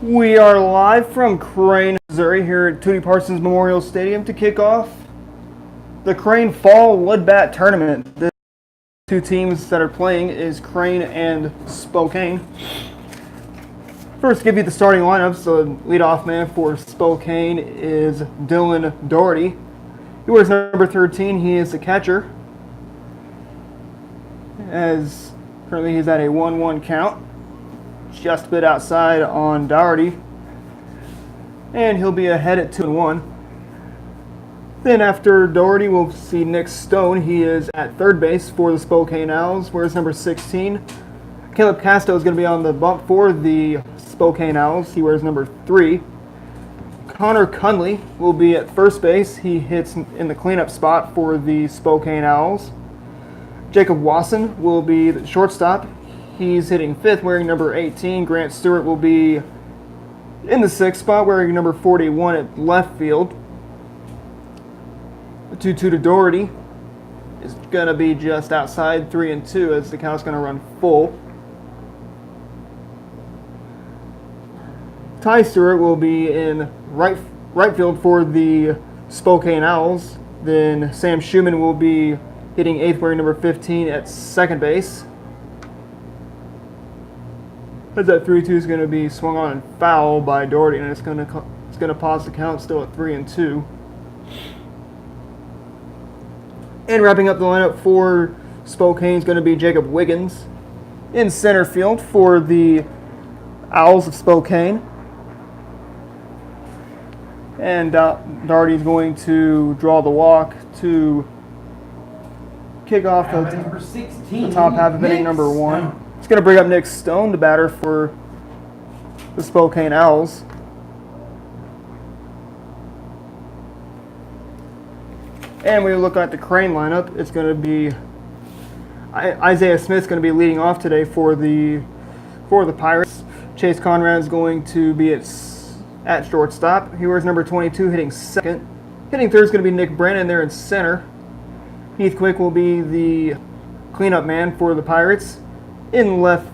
We are live from Crane, Missouri, here at Tootie Parsons Memorial Stadium to kick off the Crane Fall Wood Bat Tournament. The two teams that are playing is Crane and Spokane. First, give you the starting lineups. The leadoff man for Spokane is Dylan Doherty. He wears number 13. He is the catcher. As currently he's at a 1-1 count. Just a bit outside on Doherty. And he'll be ahead at 2-1. Then after Doherty, we'll see Nick Stone. He is at third base for the Spokane Owls, wears number 16. Caleb Casto is going to be on the bump for the Spokane Owls. He wears number 3. Connor Cunley will be at first base. He hits in the cleanup spot for the Spokane Owls. Jacob Wasson will be the shortstop. He's hitting fifth, wearing number 18. Grant Stewart will be in the sixth spot, wearing number 41 at left field. The 2-2 to Doherty is going to be just outside 3-2 as the count's going to run full. Ty Stewart will be in right field for the Spokane Owls. Then Sam Schumann will be hitting eighth, wearing number 15 at second base. As that 3-2 is going to be swung on and foul by Doherty, and it's going to pause the count still at 3-2. And wrapping up the lineup for Spokane is going to be Jacob Wiggins in center field for the Owls of Spokane. And Doherty is going to draw the walk to kick off the top half of inning number 1. It's going to bring up Nick Stone, the batter for the Spokane Owls. And when you look at the Crane lineup, it's going to be Isaiah Smith's going to be leading off today for the Pirates. Chase Conrad is going to be at shortstop. He wears number 22, hitting second. Hitting third is going to be Nick Brandon there in center. Heath Quick will be the cleanup man for the Pirates. In left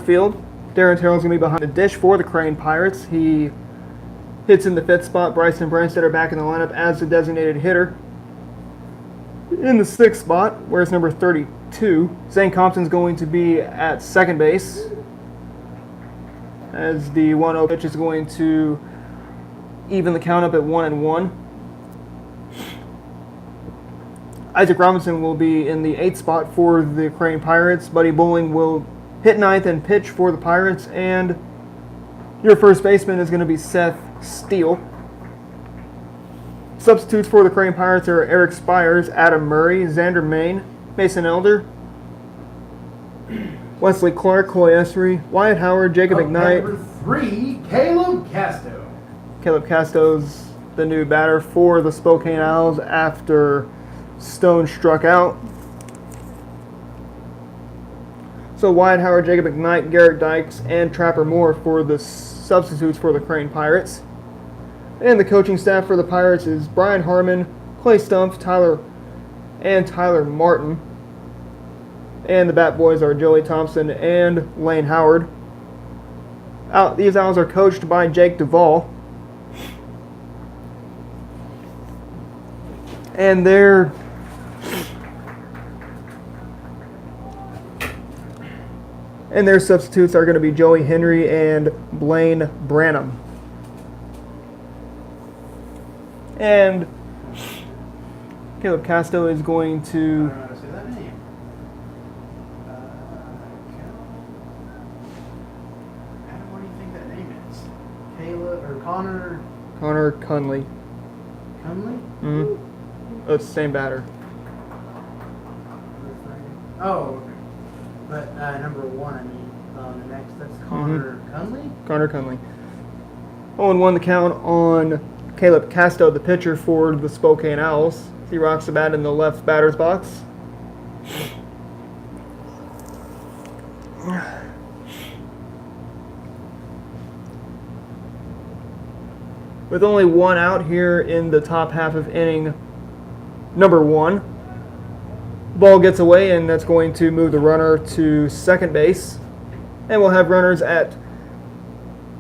field, Darren Terrell is going to be behind the dish for the Crane Pirates. He hits in the fifth spot. Bryson Branstead are back in the lineup as the designated hitter. In the sixth spot, where's number 32, Zane Compton's going to be at second base, as the 1-0 pitch is going to even the count up at 1-1. Isaac Robinson will be in the 8th spot for the Crane Pirates. Buddy Bowling will hit ninth and pitch for the Pirates. And your first baseman is going to be Seth Steele. Substitutes for the Crane Pirates are Eric Spires, Adam Murray, Xander Main, Mason Elder, Wesley Clark, Coy Esri, Wyatt Howard, Jacob McKnight. Number 3, Caleb Casto. Caleb Casto's the new batter for the Spokane Owls after Stone struck out. So Wyatt Howard, Jacob McKnight, Garrett Dykes, and Trapper Moore for the substitutes for the Crane Pirates. And the coaching staff for the Pirates is Brian Harmon, Clay Stumpf, Tyler Martin. And the bat boys are Joey Thompson and Lane Howard. These Owls are coached by Jake Duvall. And their substitutes are going to be Joey Henry and Blaine Branham. And Caleb Casto is going to... I don't know how to say that name. Adam, what do you think that name is? Caleb or Connor? Connor Cunley. Cunley? Mm-hmm. Oh, it's the same batter. Oh, okay. But number 1, I mean, the next, that's Connor Cunley? Connor Cunley. 0-1 the count on Caleb Casto, the pitcher for the Spokane Owls. He rocks the bat in the left batter's box. With only one out here in the top half of inning number 1, ball gets away, and that's going to move the runner to second base. And we'll have runners at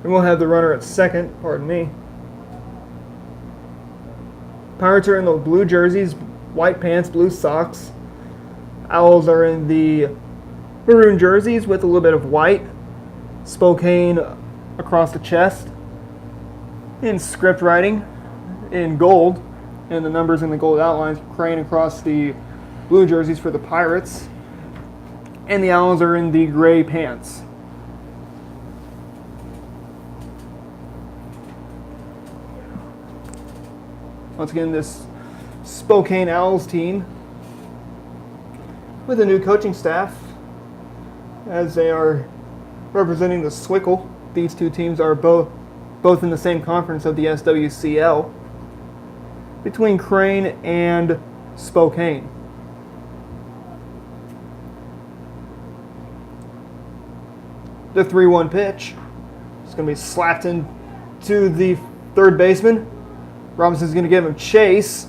And we'll have the runner at second, pardon me. Pirates are in the blue jerseys, white pants, blue socks. Owls are in the maroon jerseys with a little bit of white. Spokane across the chest. In script writing in gold. And the numbers in the gold outlines. Crane across the blue jerseys for the Pirates. And the Owls are in the gray pants. Once again, this Spokane Owls team with a new coaching staff as they are representing the SWCL. These two teams are both in the same conference of the SWCL between Crane and Spokane. The 3-1 pitch is going to be slapped into the third baseman. Robinson's going to give him chase.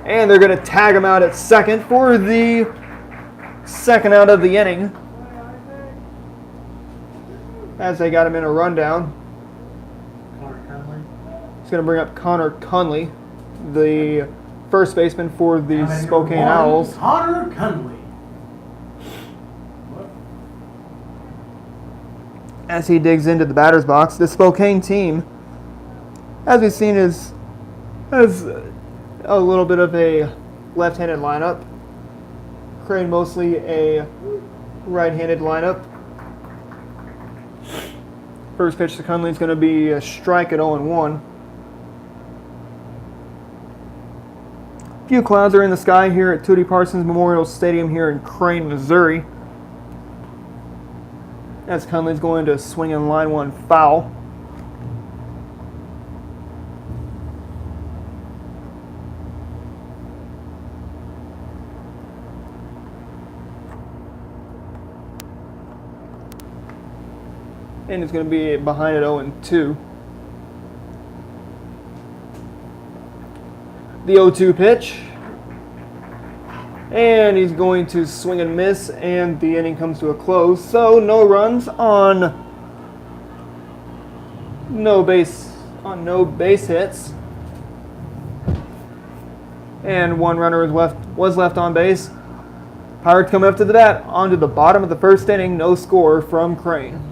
And they're going to tag him out at second for the second out of the inning. As they got him in a rundown. He's going to bring up Connor Conley, the first baseman for the Spokane Owls. Connor Conley. As he digs into the batter's box, the Spokane team, as we've seen, has a little bit of a left-handed lineup. Crane mostly a right-handed lineup. First pitch to Conley is going to be a strike at 0-1. A few clouds are in the sky here at Tootie Parsons Memorial Stadium here in Crane, Missouri. As Conley's going to swing in line one foul. And it's going to be behind at 0-2. The 0-2 pitch. And he's going to swing and miss, and the inning comes to a close. So no runs on no base hits. And one runner was left on base. Pirates coming up to the bat onto the bottom of the first inning. No score from Crane.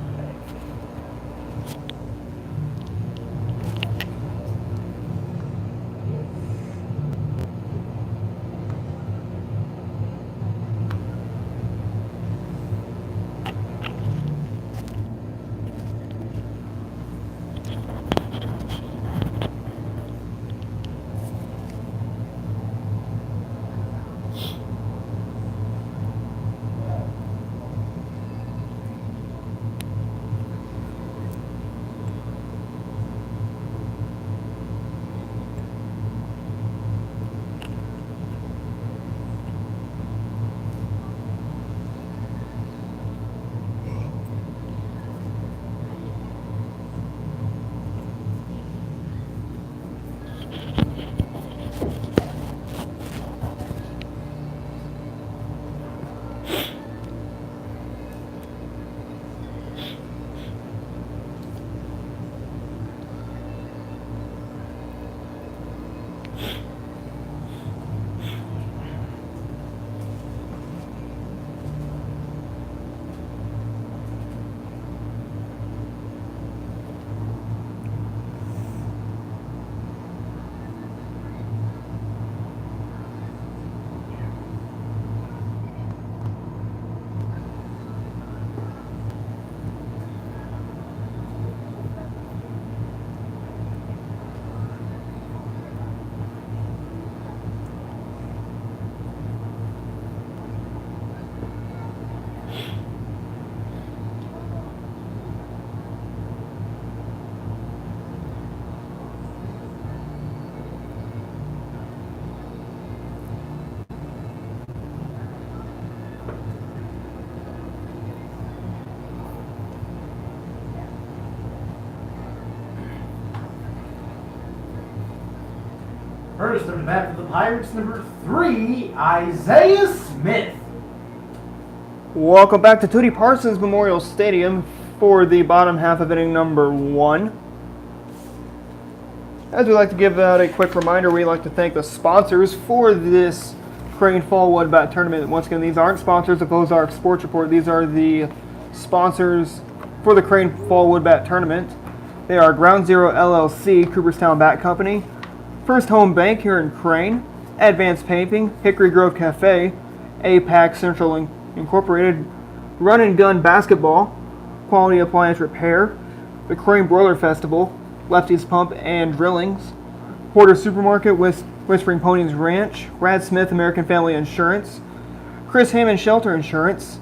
First on the bat for the Pirates, number 3, Isaiah Smith. Welcome back to Tootie Parsons Memorial Stadium for the bottom half of inning number 1. As we like to give out a quick reminder, we like to thank the sponsors for this Crane Fall Wood Bat Tournament. Once again, these aren't sponsors of Ozarks Sports Report. These are the sponsors for the Crane Fall Wood Bat Tournament. They are Ground Zero LLC, Cooperstown Bat Company, First Home Bank here in Crane, Advanced Painting, Hickory Grove Cafe, APAC Central Incorporated, Run and Gun Basketball, Quality Appliance Repair, the Crane Broiler Festival, Lefty's Pump and Drillings, Porter Supermarket, Whispering Ponies Ranch, Brad Smith American Family Insurance, Chris Hammond Shelter Insurance,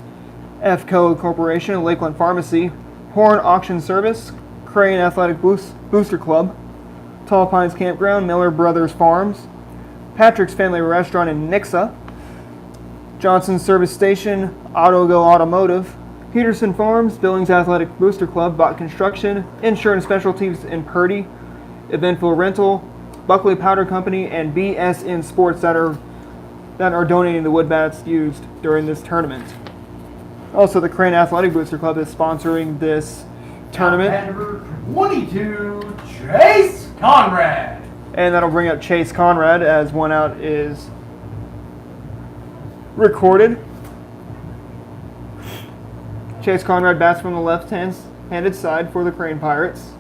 FCO Corporation, Lakeland Pharmacy, Horn Auction Service, Crane Athletic Booster Club, Tall Pines Campground, Miller Brothers Farms, Patrick's Family Restaurant in Nixa, Johnson Service Station, AutoGo Automotive, Peterson Farms, Billings Athletic Booster Club, Bot Construction, Insurance Specialties in Purdy, Eventful Rental, Buckley Powder Company, and BSN Sports that are donating the wood bats used during this tournament. Also, the Crane Athletic Booster Club is sponsoring this tournament. Number 22, Chase Conrad. And that'll bring up Chase Conrad as one out is recorded. Chase Conrad bats from the left-handed side for the Crane Pirates.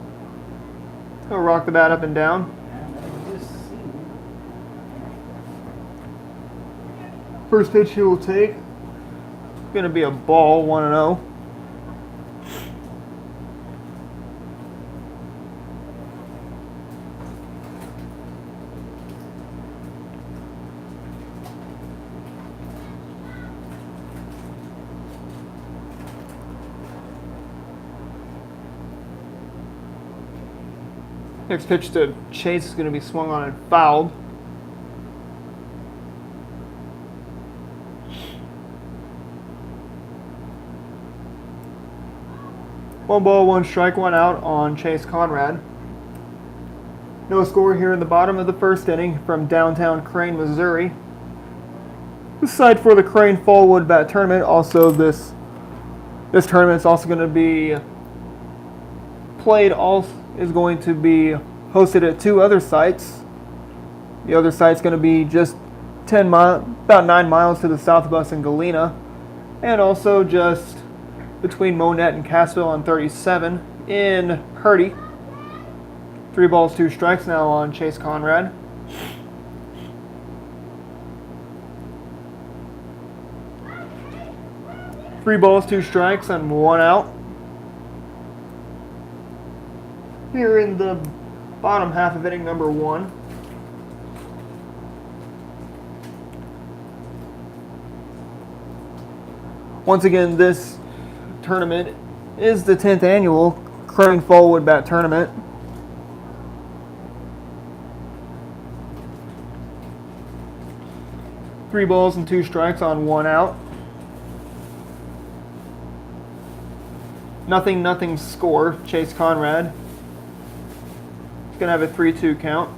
He'll rock the bat up and down. First pitch he will take. Going to be a ball, 1-0. Next pitch to Chase is going to be swung on and fouled. One ball, one strike, one out on Chase Conrad. No score here in the bottom of the first inning from downtown Crane, Missouri. This side for the Crane Fall Wood Bat Tournament. Also, this tournament is also going to be played. Is going to be hosted at 2 other sites. The other site's going to be just about 9 miles to the south of us in Galena, and also just between Monette and Cassville on 37 in Purdy. 3 balls, 2 strikes now on Chase Conrad. Three balls, 2 strikes, and 1 out. Here in the bottom half of inning number 1. Once again, this tournament is the 10th annual Crane Fall Wood Bat Tournament. Three balls and 2 strikes on 1 out. Nothing score. Chase Conrad going to have a 3-2 count.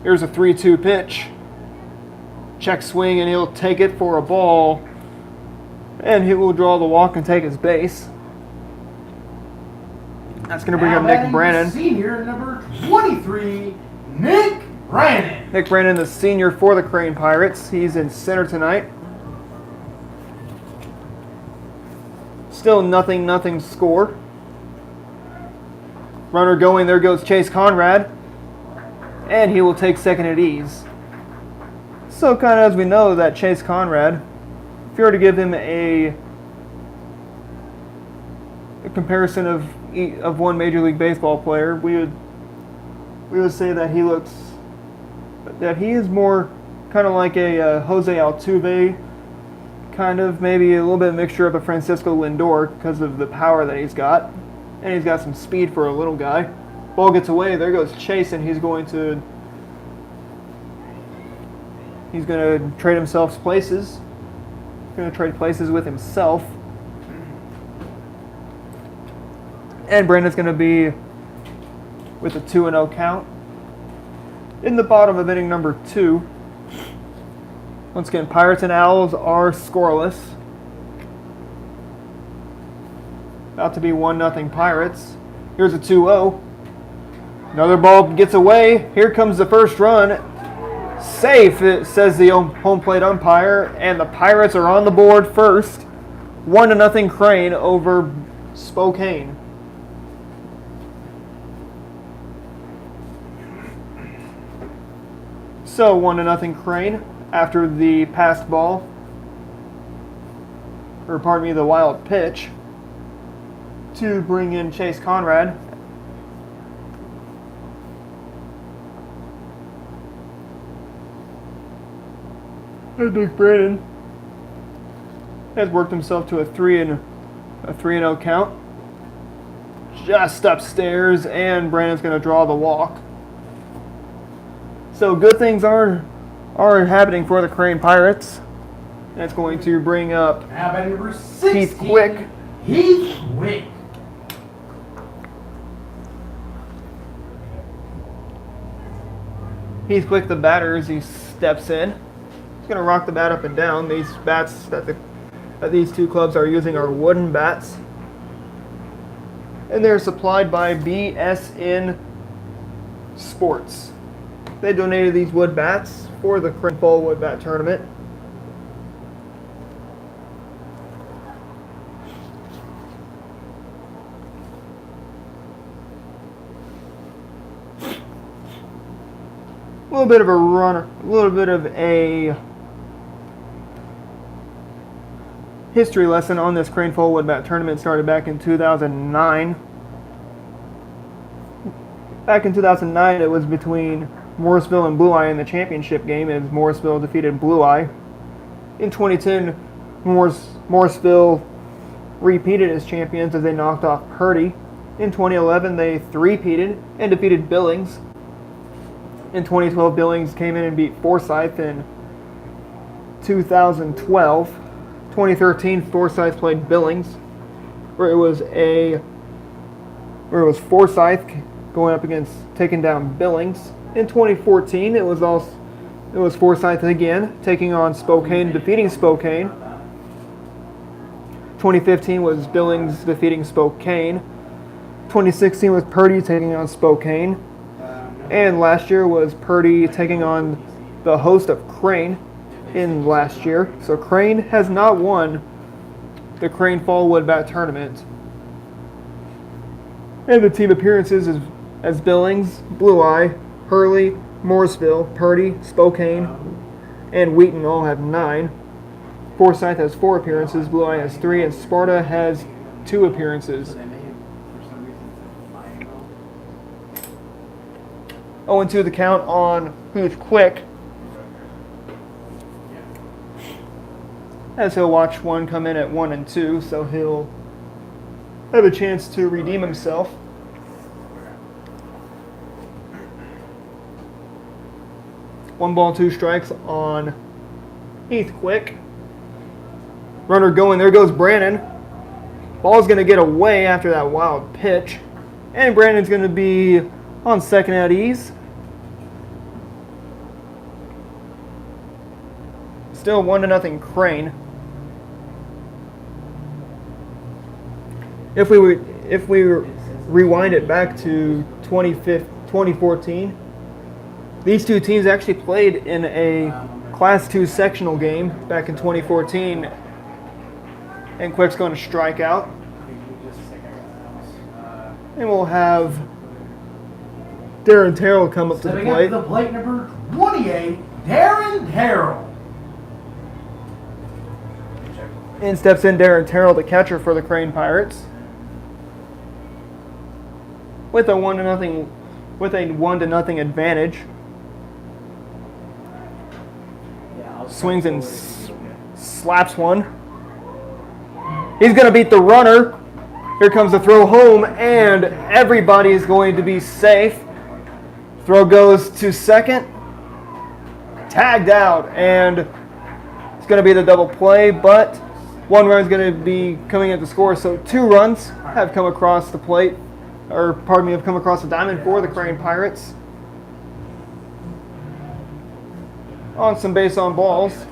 Here's a 3-2 pitch. Check swing, and he'll take it for a ball. And he will draw the walk and take his base. That's going to bring up Nick Brannon. Senior number 23, Nick Brannon. Nick Brannon, the senior for the Crane Pirates. He's in center tonight. Still nothing score. Runner going, there goes Chase Conrad. And he will take second at ease. So kind of as we know that Chase Conrad, if you were to give him a comparison of one Major League Baseball player, we would say that he is more kind of like a Jose Altuve, kind of maybe a little bit of mixture of a Francisco Lindor because of the power that he's got, and he's got some speed for a little guy. Ball gets away, there goes Chase, and he's going to trade himself places. He's going to trade places with himself. And Brandon's going to be with a 2-0 count. In the bottom of inning number 2. Once again, Pirates and Owls are scoreless. About to be 1-0 Pirates. Here's a 2-0. Another ball gets away. Here comes the first run. Safe, it says the home plate umpire. And the Pirates are on the board first. 1-0 Crane over Spokane. So 1-0 Crane after the passed ball. Or pardon me, the wild pitch. To bring in Chase Conrad. And Nick Brandon has worked himself to a 3-0 count. Just upstairs, and Brandon's going to draw the walk. So good things are happening for the Crane Pirates. That's going to bring up Now batting number 16, Heath Quick. Heath Quick. Heath Quick, the batter, as he steps in. He's going to rock the bat up and down. These bats that these two clubs are using are wooden bats. And they're supplied by BSN Sports. They donated these wood bats for the Crane Fall Wood Bat Tournament. A little bit of a runner, a little bit of a history lesson on this Crane Fall Wood Bat Tournament. Started back in 2009. Back in 2009, it was between Morrisville and Blue Eye in the championship game, as Morrisville defeated Blue Eye. In 2010, Morrisville repeated as champions as they knocked off Purdy. In 2011, they three-peated and defeated Billings. In 2012, Billings came in and beat Forsyth. In 2012, 2013, Forsyth played Billings, where it was Forsyth going up against taking down Billings. In 2014, it was Forsyth again taking on Spokane, defeating Spokane. 2015 was Billings defeating Spokane. 2016 was Purdy taking on Spokane. And last year was Purdy taking on the host of Crane in last year. So Crane has not won the Crane Fall Wood Bat Tournament. And the team appearances as Billings, Blue Eye, Hurley, Morrisville, Purdy, Spokane, and Wheaton all have 9. Forsyth has 4 appearances, Blue Eye has 3, and Sparta has 2 appearances. 0-2 the count on Heath Quick, as he'll watch one come in at 1-2, so he'll have a chance to redeem himself. One ball, 2 strikes on Heath Quick. Runner going, there goes Brandon. Ball's going to get away after that wild pitch, and Brandon's going to be on second at ease. Still 1-0 Crane. If we rewind it back to 2014, these two teams actually played in a Class 2 sectional game back in 2014, and Quick's going to strike out. And we'll have Darren Terrell come up to the Stepping plate. up to the plate, number 28, Darren Terrell. In steps in Darren Terrell, the catcher for the Crane Pirates, with a 1-0 advantage. Swings and slaps one. He's going to beat the runner. Here comes the throw home, and everybody is going to be safe. Throw goes to second. Tagged out, and it's going to be the double play, but one run is going to be coming at the score, so 2 runs have come across the plate have come across a diamond for the Crane Pirates. On some base on balls.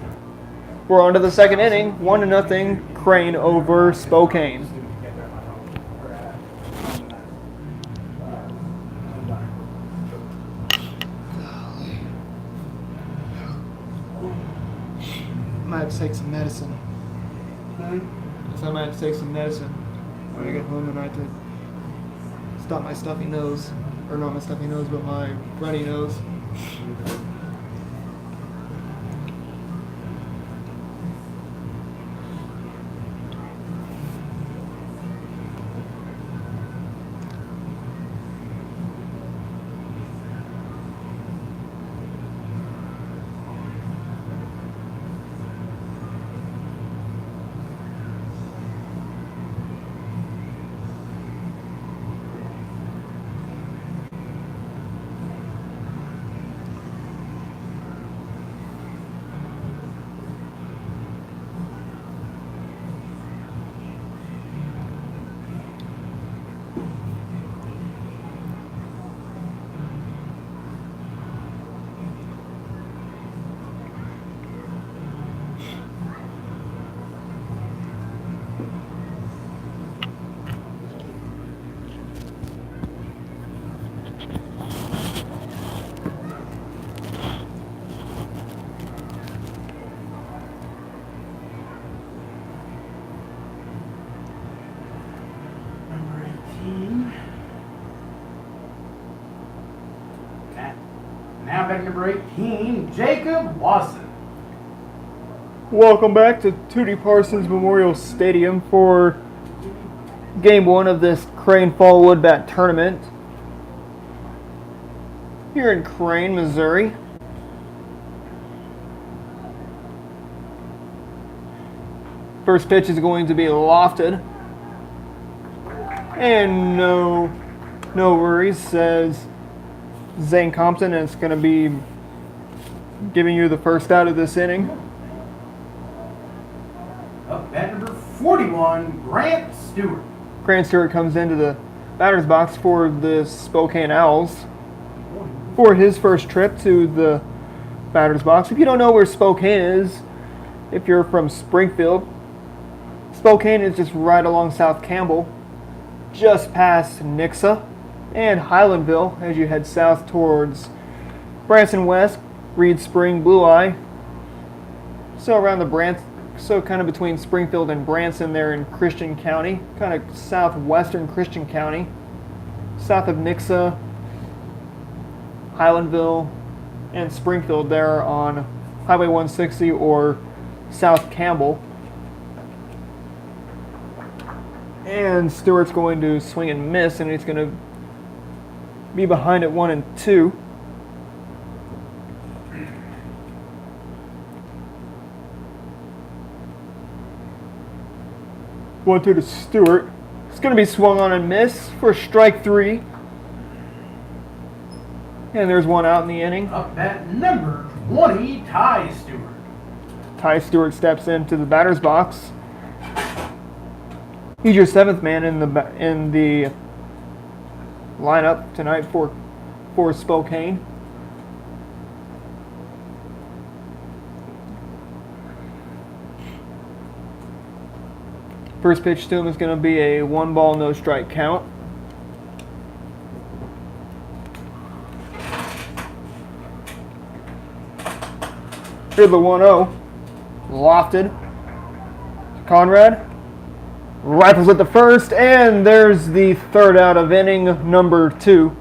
We're on to the second inning. 1-0 Crane over Spokane. I might have to take some medicine. I might have to take some medicine when I get home tonight to stop my stuffy nose. Or not my stuffy nose, but my runny nose. Now back number 18, Jacob Wasson. Welcome back to Tootie Parsons Memorial Stadium for Game 1 of this Crane Fall Wood Bat Tournament here in Crane, Missouri. First pitch is going to be lofted. And no worries, says Zane Compton, and it's going to be giving you the first out of this inning. Up at number 41, Grant Stewart. Grant Stewart comes into the batter's box for the Spokane Owls for his first trip to the batter's box. If you don't know where Spokane is, if you're from Springfield, Spokane is just right along South Campbell, just past Nixa and Highlandville as you head south towards Branson West, Reed Spring, Blue Eye. So around so kind of between Springfield and Branson there in Christian County, kind of southwestern Christian County, south of Nixa, Highlandville, and Springfield there on Highway 160 or South Campbell. And Stewart's going to swing and miss, and he's going to be behind at 1-2. One two to Stewart. It's going to be swung on and miss for strike 3. And there's one out in the inning. Up at number 20, Ty Stewart. Ty Stewart steps into the batter's box. He's your 7th man in the lineup tonight for Spokane. First pitch to him is going to be a 1-ball, no strike count. Here's the 1-0. Lofted. Conrad. Rifles at the first, and there's the third out of inning number 2.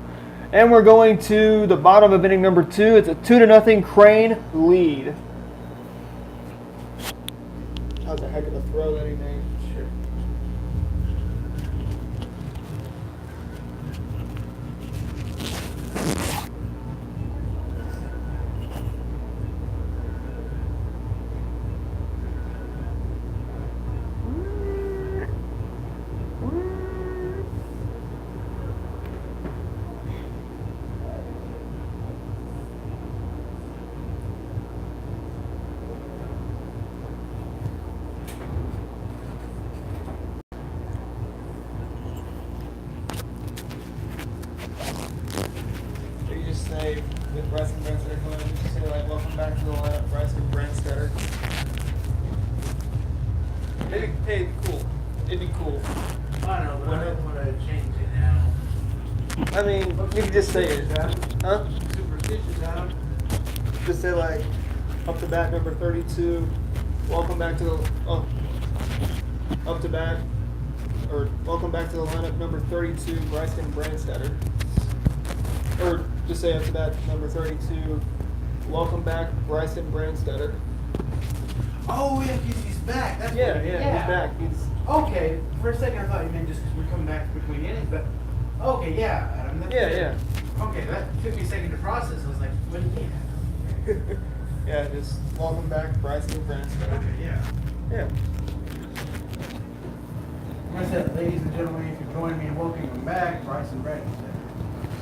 And we're going to the bottom of inning number 2. It's a 2-0 Crane lead. That was a heck of a throw that he made. Sure. say with Bryson Brandstetter coming in, just say like, welcome back to the lineup, Bryson Brandstetter. It'd be cool. It'd be cool. I know, but I don't want to change it now. I mean, you can just say it. Huh? Superstitious, Adam. Just say like, up to bat number 32, welcome back to the, up to bat, or welcome back to the lineup number 32, Bryson Brandstetter. Or just say up to bat number 32, welcome back, Bryson Brandstetter. Oh, yeah, because he's back. That's Yeah, what it is. he's back. Okay, for a second I thought you meant just because we're coming back between innings, but okay, yeah, Adam. That's Yeah. Okay, that took me a second to process. I was like, what do you mean? Yeah, just welcome back, Bryson Brandstetter. Okay, yeah. Yeah. Like I said, ladies and gentlemen, if you join me in welcoming back, Bryson Brandon.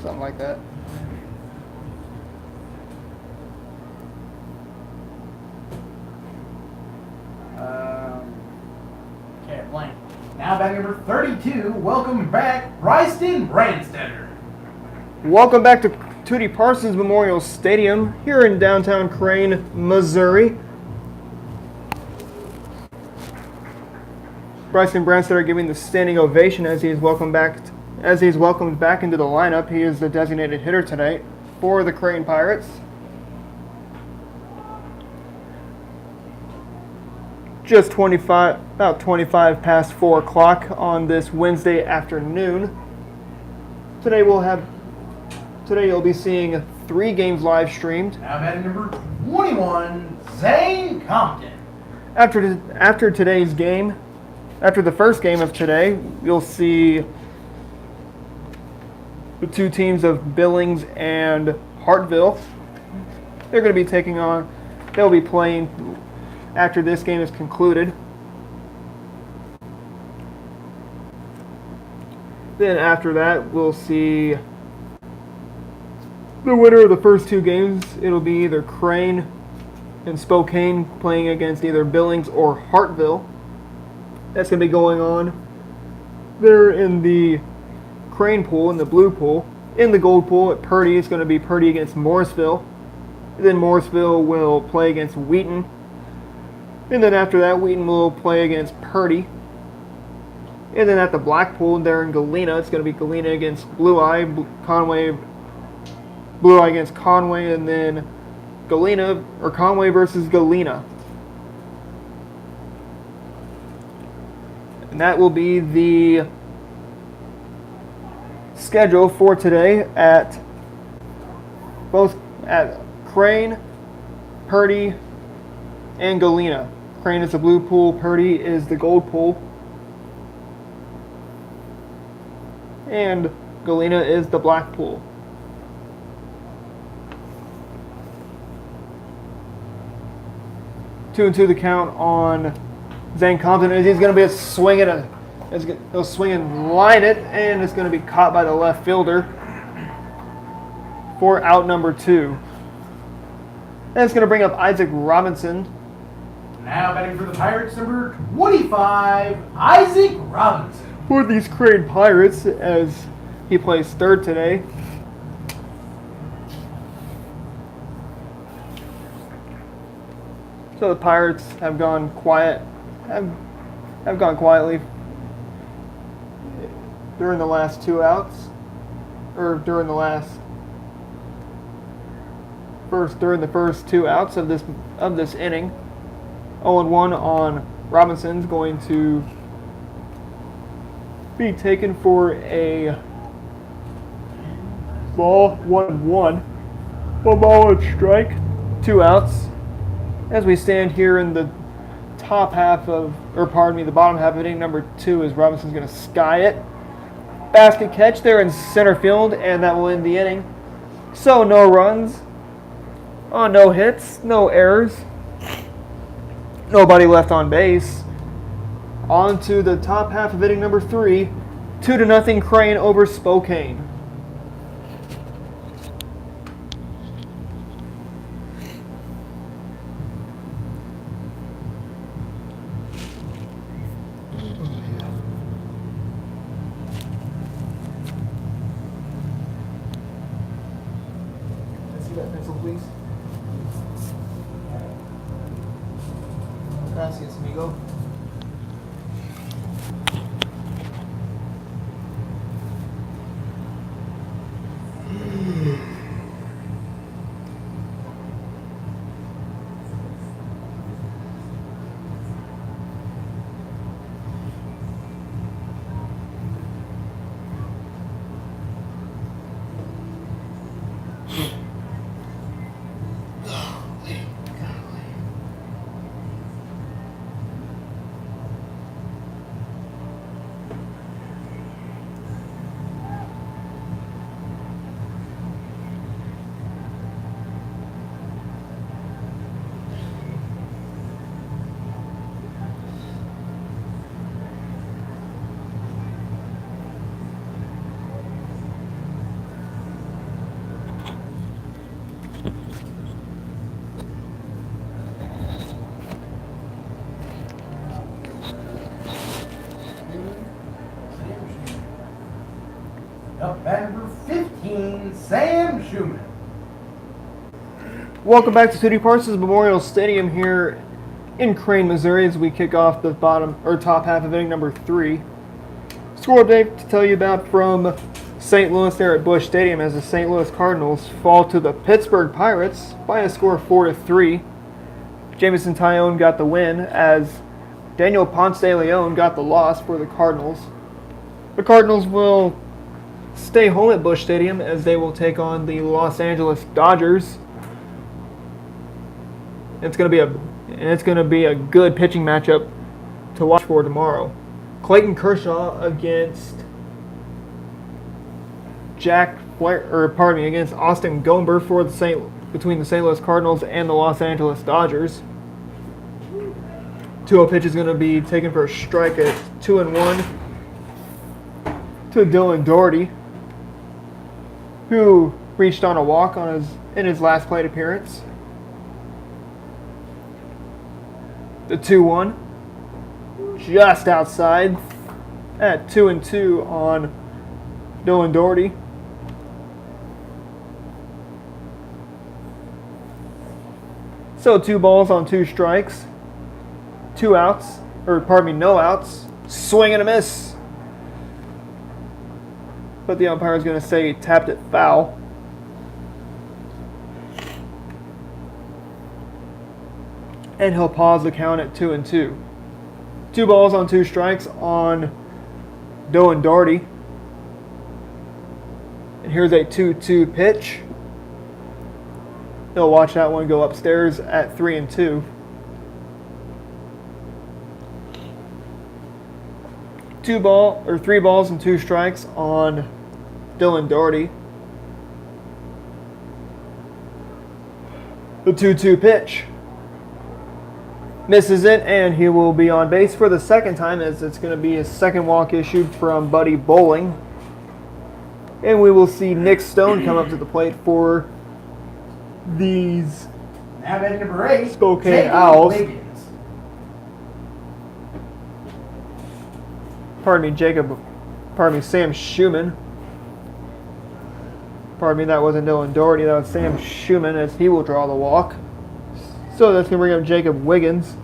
Something like that. Okay, blank. Now batting number 32, welcome back, Bryson Brandstetter. Welcome back to Tootie Parsons Memorial Stadium here in downtown Crane, Missouri. Bryson Brandstetter giving the standing ovation as he is welcomed back into the lineup. He is the designated hitter tonight for the Crane Pirates. Just about 25 past 4 o'clock on this Wednesday afternoon. Today you'll be seeing 3 games live streamed. Now batting number 21, Zane Compton. After the first game of today, you'll see the 2 teams of Billings and Hartville. They'll be playing after this game is concluded. Then after that, we'll see the winner of the first 2 games. It'll be either Crane and Spokane playing against either Billings or Hartville. That's going to be going on. They're in the Crane pool, in the blue pool. In the gold pool at Purdy, it's going to be Purdy against Morrisville. Then Morrisville will play against Wheaton. And then after that, Wheaton will play against Purdy. And then at the black pool, there in Galena, it's going to be Galena against Blue Eye, Blue Eye against Conway, and then Conway versus Galena. And that will be the schedule for today at Crane, Purdy, and Galena. Crane is the blue pool, Purdy is the gold pool, and Galena is the black pool. Two and two the count on Zane Compton as he's going to be he'll swing and line it, and it's going to be caught by the left fielder for out number 2. And it's going to bring up Isaac Robinson. Now batting for the Pirates, number 25, Isaac Robinson. For these Crane Pirates, as he plays third today. So the Pirates have gone quietly during the last 2 outs, or during the first 2 outs of this inning. 0-1 on Robinson's going to be taken for a ball, 1-1. 1 ball and strike, 2 outs. As we stand here in the bottom half of inning number 2, as Robinson's going to sky it. Basket catch there in center field, and that will end the inning. So no runs, no hits, no errors, nobody left on base. On to the top half of inning number 3, 2-0 Crane over Spokane. That pencil, please. Gracias, amigo. Up at number 15, Sam Schumann. Welcome back to City Parsons Memorial Stadium here in Crane, Missouri, as we kick off the top half of inning number 3. Score update to tell you about from St. Louis there at Busch Stadium, as the St. Louis Cardinals fall to the Pittsburgh Pirates by a score of 4-3. Jamison Tyone got the win, as Daniel Ponce de Leon got the loss for the Cardinals. The Cardinals will stay home at Busch Stadium as they will take on the Los Angeles Dodgers. It's going to be a good pitching matchup to watch for tomorrow. Clayton Kershaw against against Austin Gomber for between the St. Louis Cardinals and the Los Angeles Dodgers. 2-0 pitch is going to be taken for a strike at 2-1 to Dylan Doherty, who reached on a walk in his last plate appearance. The 2-1 just outside at 2-2 on Dylan Doherty. So 2 balls on 2 strikes, no outs, swing and a miss. But the umpire is going to say he tapped it foul. And he'll pause the count at 2-2. 2 balls on 2 strikes on Dylan Doherty. And here's a 2-2 pitch. He'll watch that one go upstairs at 3-2. 3 balls and 2 strikes on Dylan Doherty. The 2-2 pitch. Misses it, and he will be on base for the second time, as it's going to be his second walk issued from Buddy Bowling. And we will see Nick Stone come up to the plate for these Now at number 8, Spokane Owls. Wiggins. Sam Schumann. That wasn't Dylan Doherty, that was Sam Schumann, as he will draw the walk. So that's going to bring up Jacob Wiggins.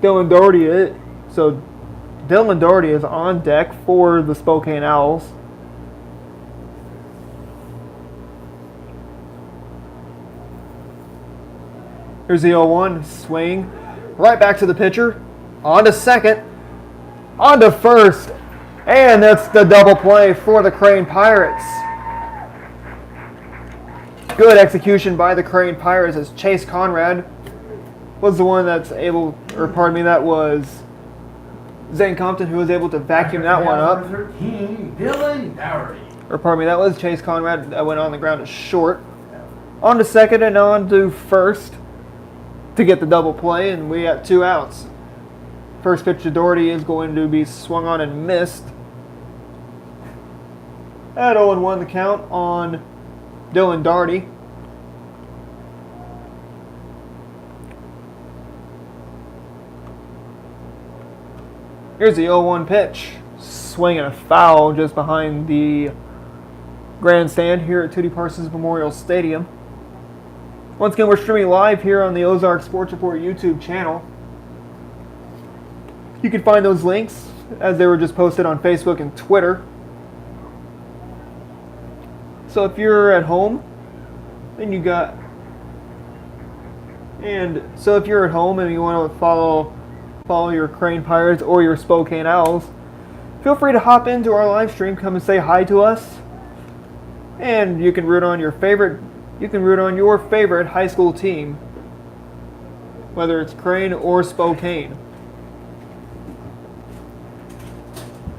Dylan Doherty is on deck for the Spokane Owls. Here's the 0-1 swing. Right back to the pitcher. On to second. On to first. And that's the double play for the Crane Pirates. Good execution by the Crane Pirates, as Chase Conrad was the one that was Zane Compton who was able to vacuum that one up. 13, Dylan Doherty. That was Chase Conrad that went on the ground to short. On to second and on to first to get the double play, and we got 2 outs. First pitch to Doherty is going to be swung on and missed. At 0-1 the count on Dylan Doherty. Here's the 0-1 pitch. Swing and a foul just behind the grandstand here at Tootie Parsons Memorial Stadium. Once again, we're streaming live here on the Ozarks Sports Report YouTube channel. You can find those links as they were just posted on Facebook and Twitter. So if you're at home, then you got... And so if you're at home and you want to follow your Crane Pirates or your Spokane Owls, feel free to hop into our live stream, come and say hi to us. And you can root on your favorite high school team, whether it's Crane or Spokane.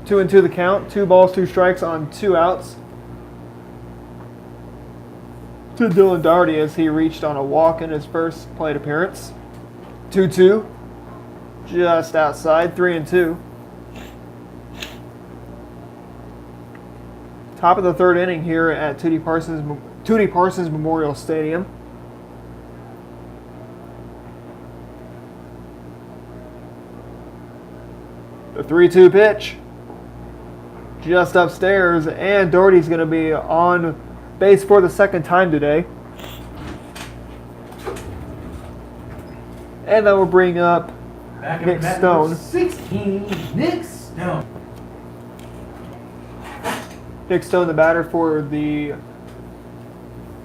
2-2 the count, 2 balls, 2 strikes on 2 outs. To Dylan Doherty as he reached on a walk in his first plate appearance. 2-2, just outside, 3-2. Top of the third inning here at Tootie Parsons Memorial Stadium. The 3-2 pitch, just upstairs, and Doherty's going to be on base for the second time today. And then we'll bring up Back Nick at Stone. 16, Nick Stone. Nick Stone, the batter for the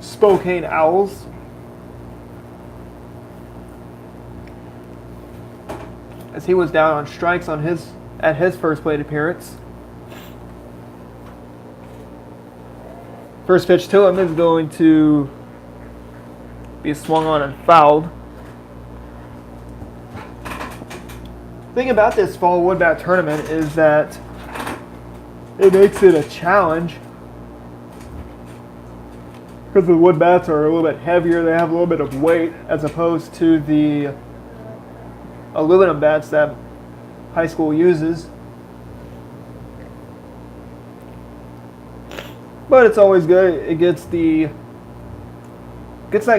Spokane Owls. As he was down on strikes at his first plate appearance. First pitch to him is going to be swung on and fouled. The thing about this fall wood bat tournament is that it makes it a challenge because the wood bats are a little bit heavier. They have a little bit of weight as opposed to the aluminum bats that high school uses. But it's always good. It gets that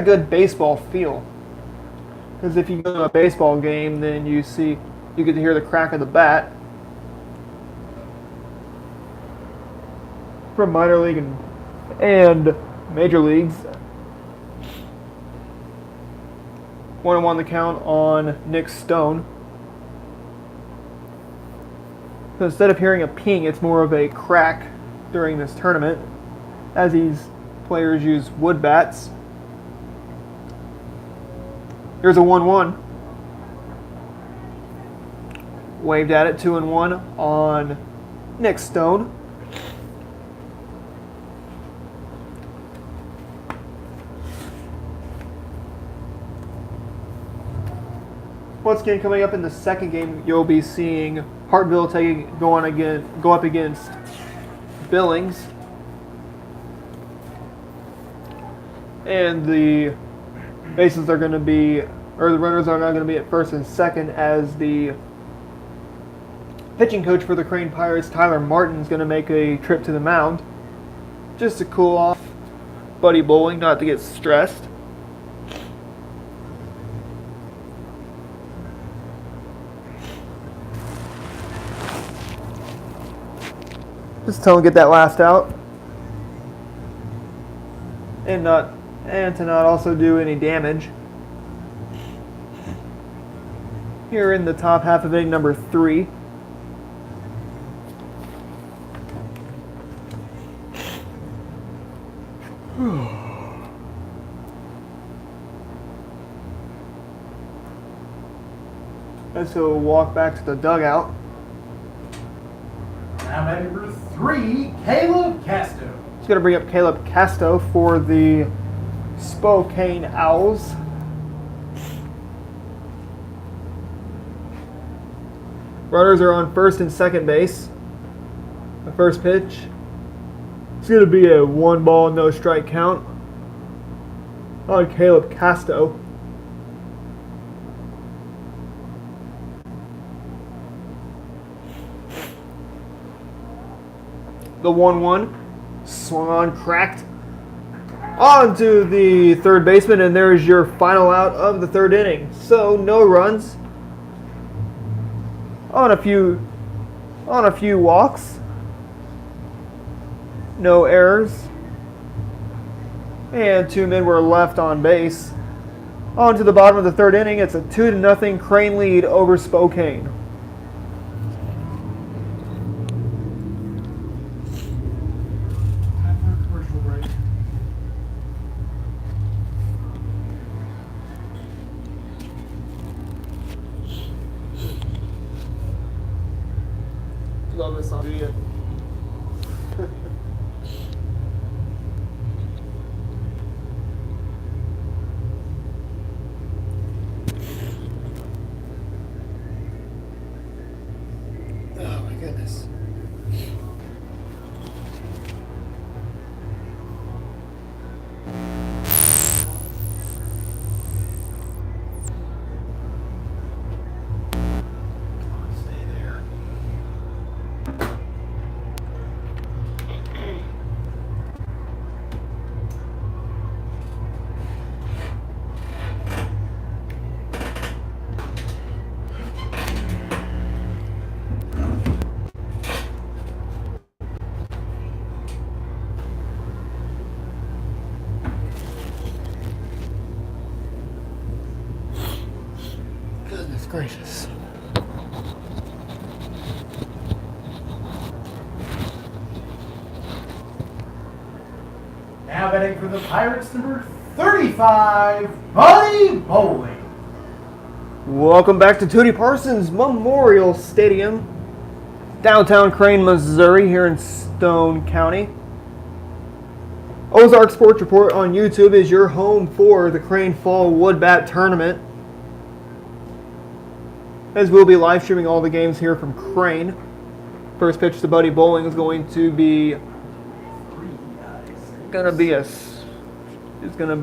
good baseball feel. Because if you go to a baseball game, then you get to hear the crack of the bat. From minor league and major leagues. 1-1 the count on Nick Stone. So instead of hearing a ping, it's more of a crack during this tournament, as these players use wood bats. Here's a 1-1. Waved at it, 2-1 on Nick Stone. Once again, coming up in the second game, you'll be seeing Hartville go up against Billings. And the bases are going to be, or the runners are not going to be at first and second, as the pitching coach for the Crane Pirates, Tyler Martin, is going to make a trip to the mound just to cool off Buddy Bowling, not to get stressed. Just tell him to get that last out, and to not also do any damage. Here in the top half of inning number 3. As he'll walk back to the dugout. Now at number 3, Caleb Casto. He's going to bring up Caleb Casto for the Spokane Owls. Runners are on first and second base. The first pitch. It's going to be a 1-ball, no strike count on Caleb Casto. The 1-1 swung on, cracked onto the third baseman, and there's your final out of the third inning. So no runs on a few walks, no errors, And 2 men were left on base. On to the bottom of the 3rd inning. It's a 2-0 Crane lead over Spokane. Time for a commercial break. Love this song. Oh my goodness. Stay there. Goodness gracious. Now betting for the Pirates, number 35, Buddy Bowling. Welcome back to Tootie Parsons Memorial Stadium, downtown Crane, Missouri, here in Stone County. Ozarks Sports Report on YouTube is your home for the Crane Fall Wood Bat Tournament, as we'll be live streaming all the games here from Crane. First pitch to Buddy Bowling is going to be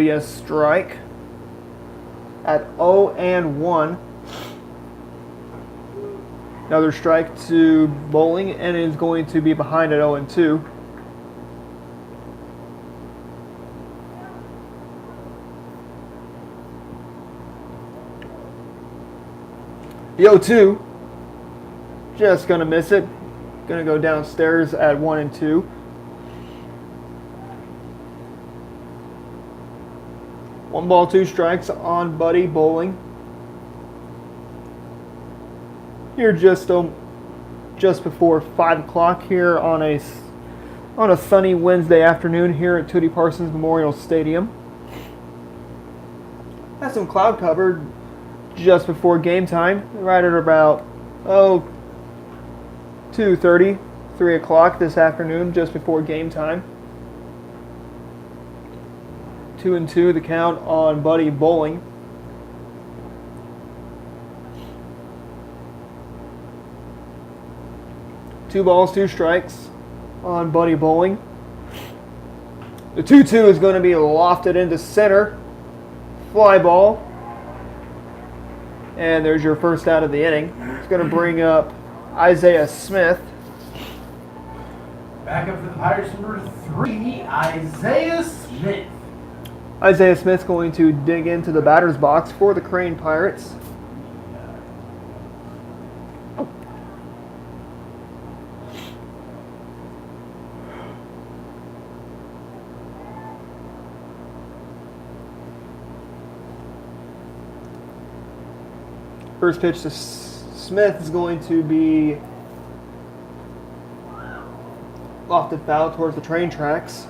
a strike at 0-1. Another strike to Bowling, and is going to be behind at 0-2. The 0-2, just going to miss it. Going to go downstairs at 1-2. One ball, 2 strikes on Buddy Bowling. Here just before 5 o'clock here on a sunny Wednesday afternoon here at Tootie Parsons Memorial Stadium. Has some cloud cover just before game time, right at about 2:30, 3 o'clock this afternoon, just before game time. 2-2 the count on Buddy Bowling. Two balls, 2 strikes on Buddy Bowling. The 2-2 is going to be lofted into center. Fly ball. And there's your first out of the inning. It's going to bring up Isaiah Smith. Back up for the Pirates, number 3, Isaiah Smith. Isaiah Smith's going to dig into the batter's box for the Crane Pirates. First pitch to Smith is going to be lofted foul towards the train tracks.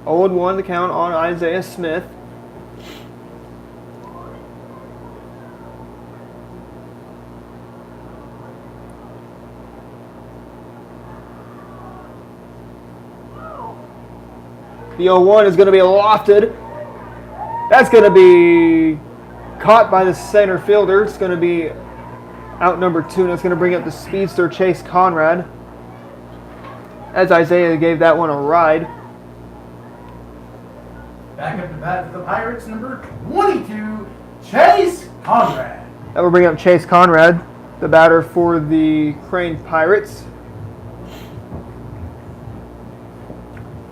Oh, 0-1 the count on Isaiah Smith. The 0-1 is going to be lofted. That's going to be caught by the center fielder. It's going to be out number 2, and it's going to bring up the speedster Chase Conrad, as Isaiah gave that one a ride. Back up to bat for the Pirates, number 22, Chase Conrad. That will bring up Chase Conrad, the batter for the Crane Pirates.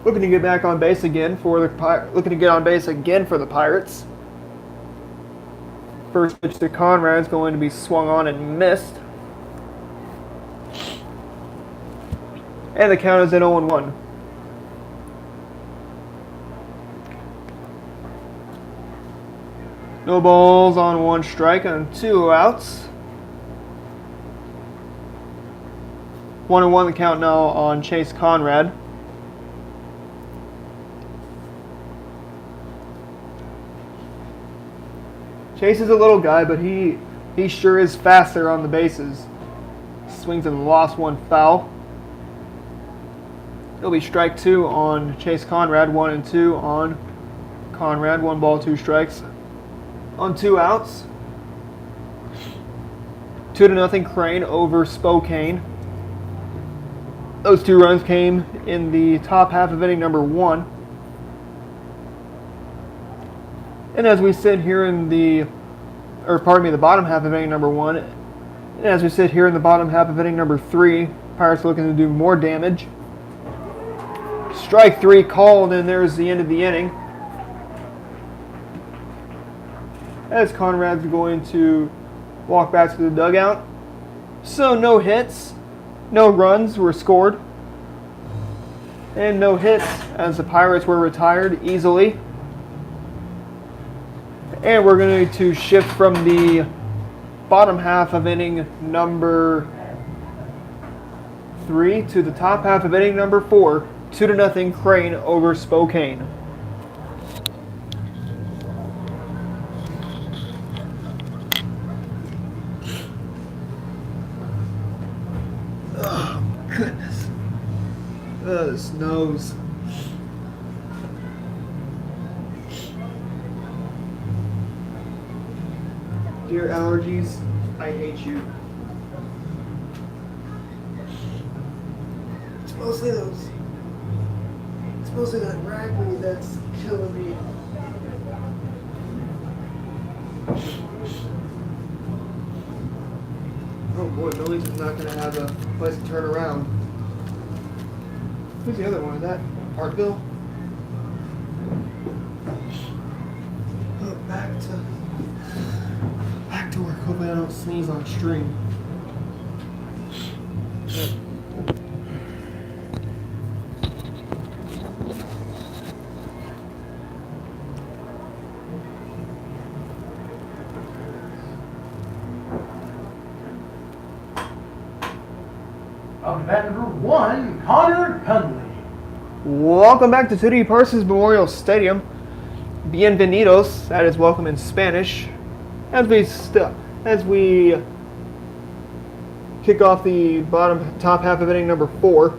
Looking to get back on base again for the Pirates. First pitch to Conrad is going to be swung on and missed. And the count is at 0-1. No balls on 1 strike on 2 outs. 1-1 the count now on Chase Conrad. Chase is a little guy, but he sure is faster on the bases. Swings and lost 1 foul. It'll be strike 2 on Chase Conrad, 1-2 on Conrad. 1 ball, 2 strikes on 2 outs. 2-0 Crane over Spokane. Those 2 runs came in the top half of inning number 1. And as we sit here in the bottom half of inning number 1, and as we sit here in the bottom half of inning number 3, Pirates looking to do more damage. Strike 3 called, and there's the end of the inning. As Conrad's going to walk back to the dugout. So no hits, no runs were scored, and no hits as the Pirates were retired easily. And we're going to shift from the bottom half of inning number 3 to the top half of inning number 4. 2-0 Crane over Spokane. Oh, goodness. Oh, this nose. Dear allergies, I hate you. It's mostly that ragweed that's killing me. Oh boy, Millie's is not going to have a place to turn around. Who's the other one? Is that Hartville? Oh, back to work. Hopefully I don't sneeze on stream. Up to bat number 1, Connor Hundley. Welcome back to Tootie Parsons Memorial Stadium. Bienvenidos, that is welcome in Spanish. As we kick off the top half of inning number 4.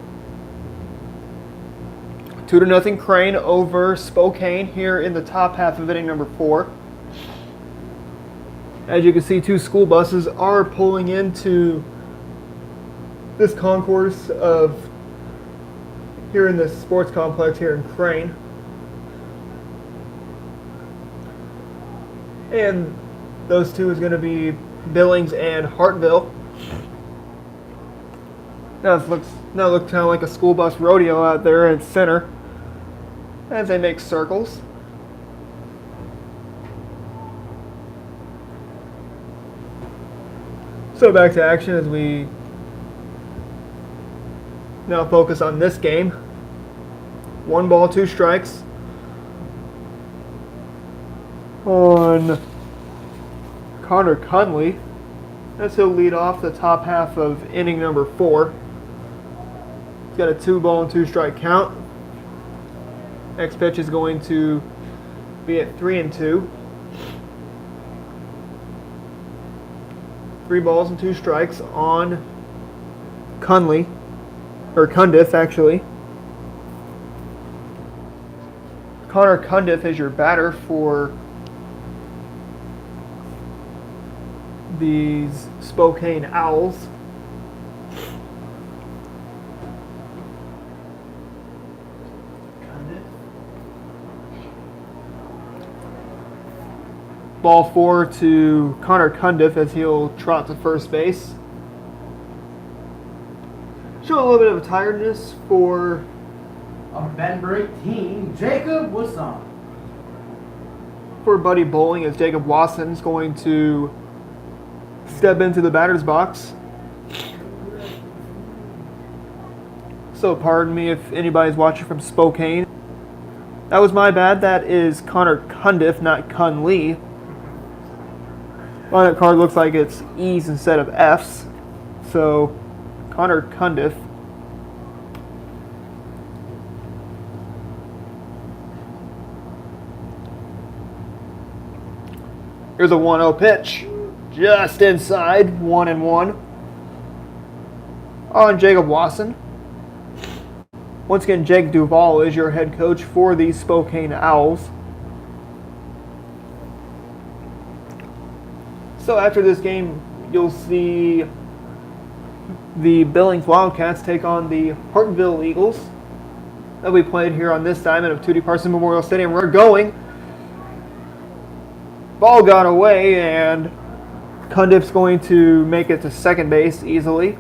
2-0 Crane over Spokane here in the top half of inning number 4. As you can see, 2 school buses are pulling into this concourse of here in the sports complex here in Crane. And those 2 is going to be Billings and Hartville. Now it looks kind of like a school bus rodeo out there at center as they make circles. So back to action as we now focus on this game. 1 ball, 2 strikes on Connor Cunley, as he'll lead off the top half of inning number 4. He's got a 2 ball and 2 strike count. Next pitch is going to be at 3-2. 3 balls and 2 strikes on Cunley, or Cundiff actually. Connor Cundiff is your batter for these Spokane Owls. Ball 4 to Connor Cundiff as he'll trot to first base. Show a little bit of tiredness for Up to bat number 18, Jacob Wasson. Buddy Bowling, as Jacob Watson's going to step into the batter's box. So pardon me if anybody's watching from Spokane. That was my bad. That is Connor Cundiff, not Cun Lee. On that card looks like it's E's instead of F's. So Connor Cundiff. Here's a 1-0 pitch. Just inside, 1-1. On Jacob Wasson. Once again, Jake Duvall is your head coach for the Spokane Owls. So after this game, you'll see the Billings Wildcats take on the Hartville Eagles. That'll be played here on this diamond of Tootie Parsons Memorial Stadium. We're going. Ball got away, and Cundiff's going to make it to second base easily.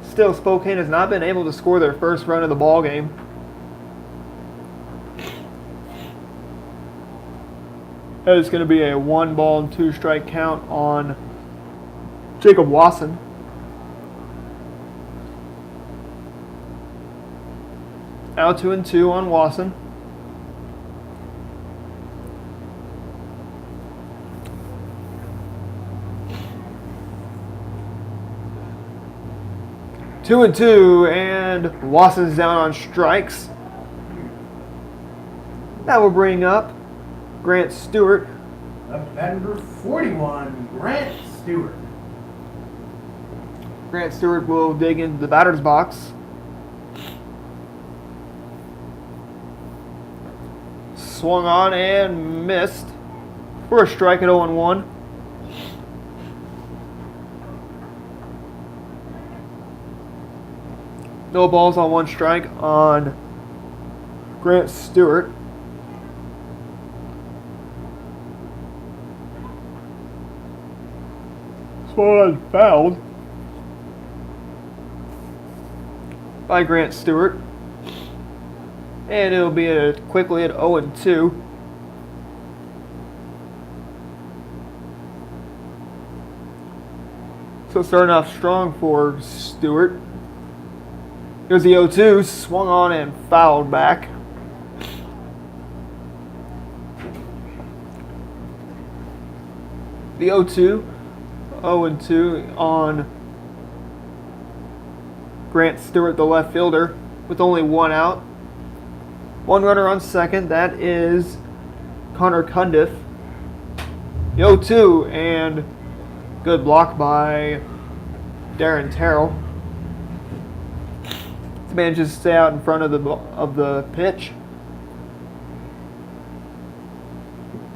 Still, Spokane has not been able to score their first run of the ball game. That is going to be a 1-ball and 2-strike count on Jacob Wasson. Now 2-2 on Wasson. Two and two, and Wasson's down on strikes. That will bring up Grant Stewart. Up at number 41, Grant Stewart. Grant Stewart will dig into the batter's box. Swung on and missed for a strike at 0-1. No balls on 1 strike on Grant Stewart. Swung on fouled by Grant Stewart. And it'll be quickly at 0-2. So starting off strong for Stewart. Here's the 0-2, swung on and fouled back. The 0-2, 0-2 on Grant Stewart, the left fielder, with only 1 out. 1 runner on second, that is Connor Cundiff. The 0-2, and good block by Darren Terrell. Manages to stay out in front of the pitch.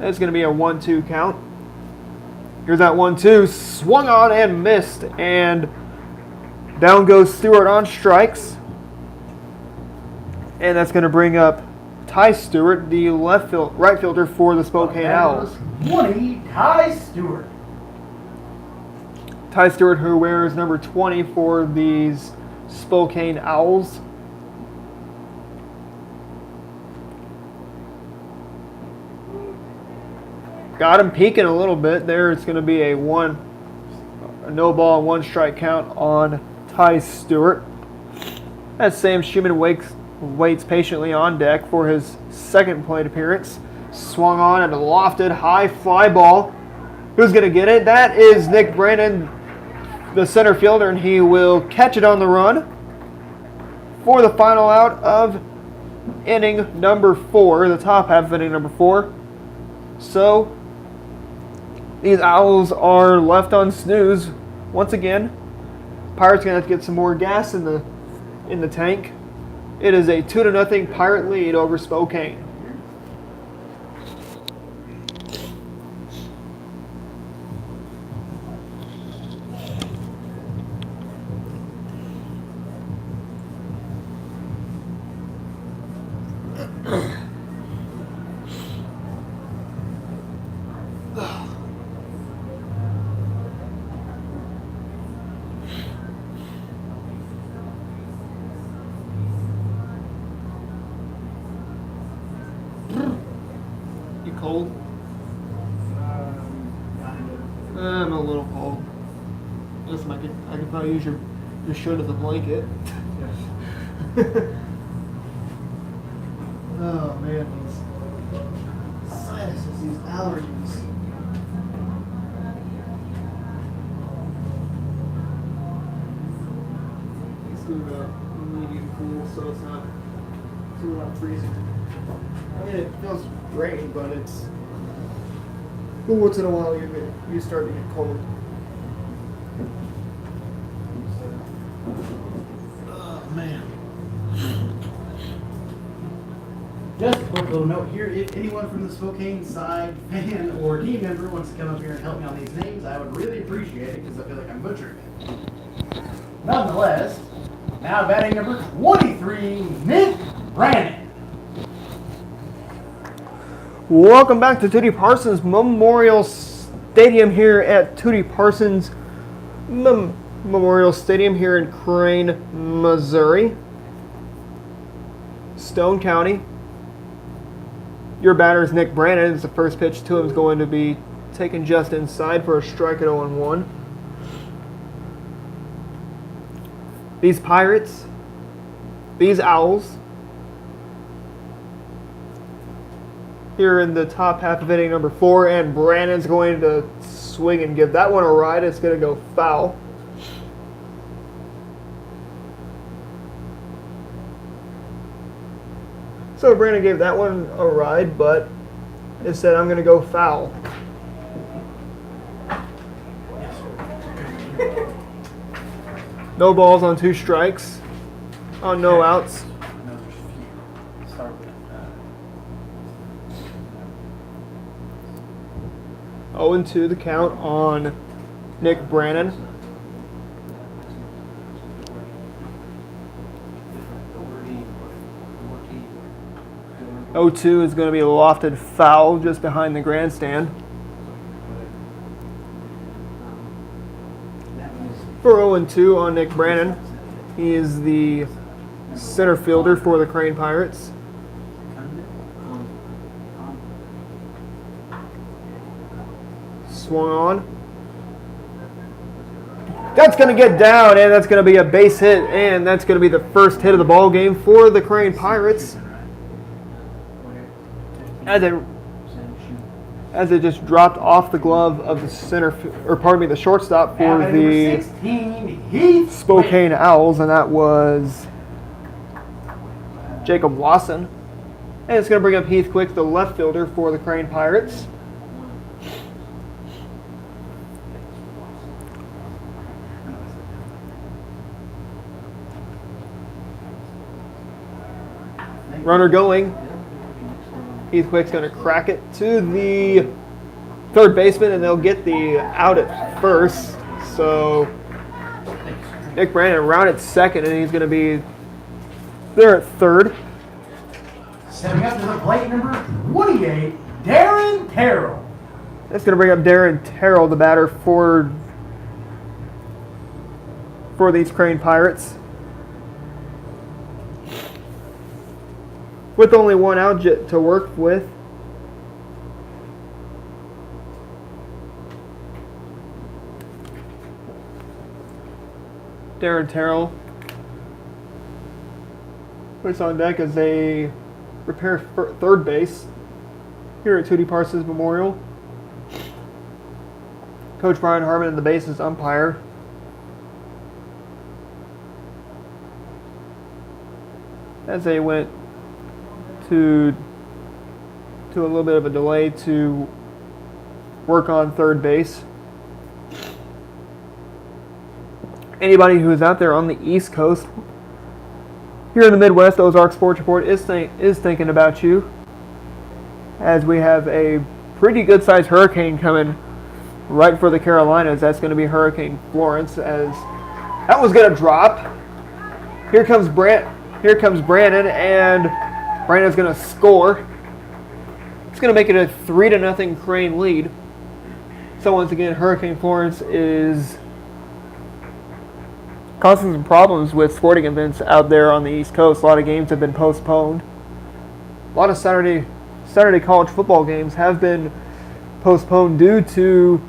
That's going to be a 1-2 count. Here's that 1-2, swung on and missed, and down goes Stewart on strikes. And that's going to bring up Ty Stewart, the right fielder for the Spokane Owls. 20, Ty Stewart. Ty Stewart, who wears number 20 for these Spokane Owls. Got him peeking a little bit there. It's going to be a no ball and 1 strike count on Ty Stewart. As Sam Schumann waits patiently on deck for his second plate appearance. Swung on and a lofted high fly ball. Who's going to get it? That is Nick Brandon, the center fielder, and he will catch it on the run for the final out of inning number 4, the top half of inning number 4. So these Owls are left on snooze once again. Pirates gonna have to get some more gas in the tank. It is a 2-0 Pirate lead over Spokane. You cold? I'm a little cold. Listen, I could probably use your shirt as a blanket. Oh man, these sinuses, these allergies. Let's do the medium cool so it's not too hot freezing. I mean, it feels great, but it's. But once in a while, you start to get cold. Oh man. Just a quick little note here, if anyone from the Spokane side, fan, or team member wants to come up here and help me on these names, I would really appreciate it because I feel like I'm butchering it. Nonetheless, now batting number 23, Nick Brandon. Welcome back to Tootie Parsons Memorial Stadium here at Tootie Parsons Memorial Stadium here in Crane, Missouri, Stone County. Your batter is Nick Brandon. The first pitch to him is going to be taken just inside for a strike at 0-1. These Pirates, these Owls, here in the top half of inning number 4, and Brandon's going to swing and give that one a ride. It's going to go foul. So Brandon gave that one a ride, but it said, I'm going to go foul. No balls on 2 strikes, on no outs. Oh, and 2 the count on Nick Brandon. 0-2 is going to be a lofted foul just behind the grandstand. For 0-2 on Nick Brandon. He is the center fielder for the Crane Pirates. Swung on. That's going to get down, and that's going to be a base hit, and that's going to be the first hit of the ball game for the Crane Pirates. As it just dropped off the glove of the shortstop for the 16, Spokane Owls, and that was Jacob Lawson. And it's going to bring up Heath Quick, the left fielder for the Crane Pirates. Runner going. Heath Quick's going to crack it to the third baseman, and they'll get the out at first. So Nick Brandon around at second, and he's going to be there at third. Stepping up to the plate, number 28, Darren Terrell. That's going to bring up Darren Terrell, the batter for these Crane Pirates. With only 1 out to work with. Darren Terrell puts on deck as they prepare for third base here at Tootie Parsons Memorial. Coach Brian Harmon and the bases umpire. As they went to a little bit of a delay to work on third base. Anybody who is out there on the East Coast, here in the Midwest, Ozarks Sports Report is thinking about you, as we have a pretty good-sized hurricane coming right for the Carolinas. That's going to be Hurricane Florence, as that was going to drop. Here comes Brandon, and Brandon's going to score. It's going to make it a 3-0 Crane lead. So once again, Hurricane Florence is causing some problems with sporting events out there on the East Coast. A lot of games have been postponed. A lot of Saturday college football games have been postponed due to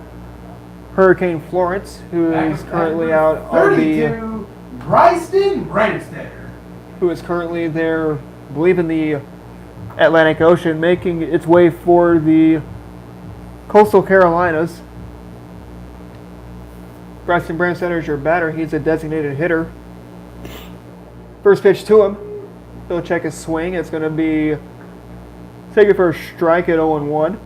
Hurricane Florence, who is currently out on the 32, Bryson Brandstetter. who is currently there, I believe, in the Atlantic Ocean, making its way for the Coastal Carolinas. Bryson Brandstetter is your batter. He's a designated hitter. First pitch to him. He'll check his swing. It's going to be taken for a strike at 0-1.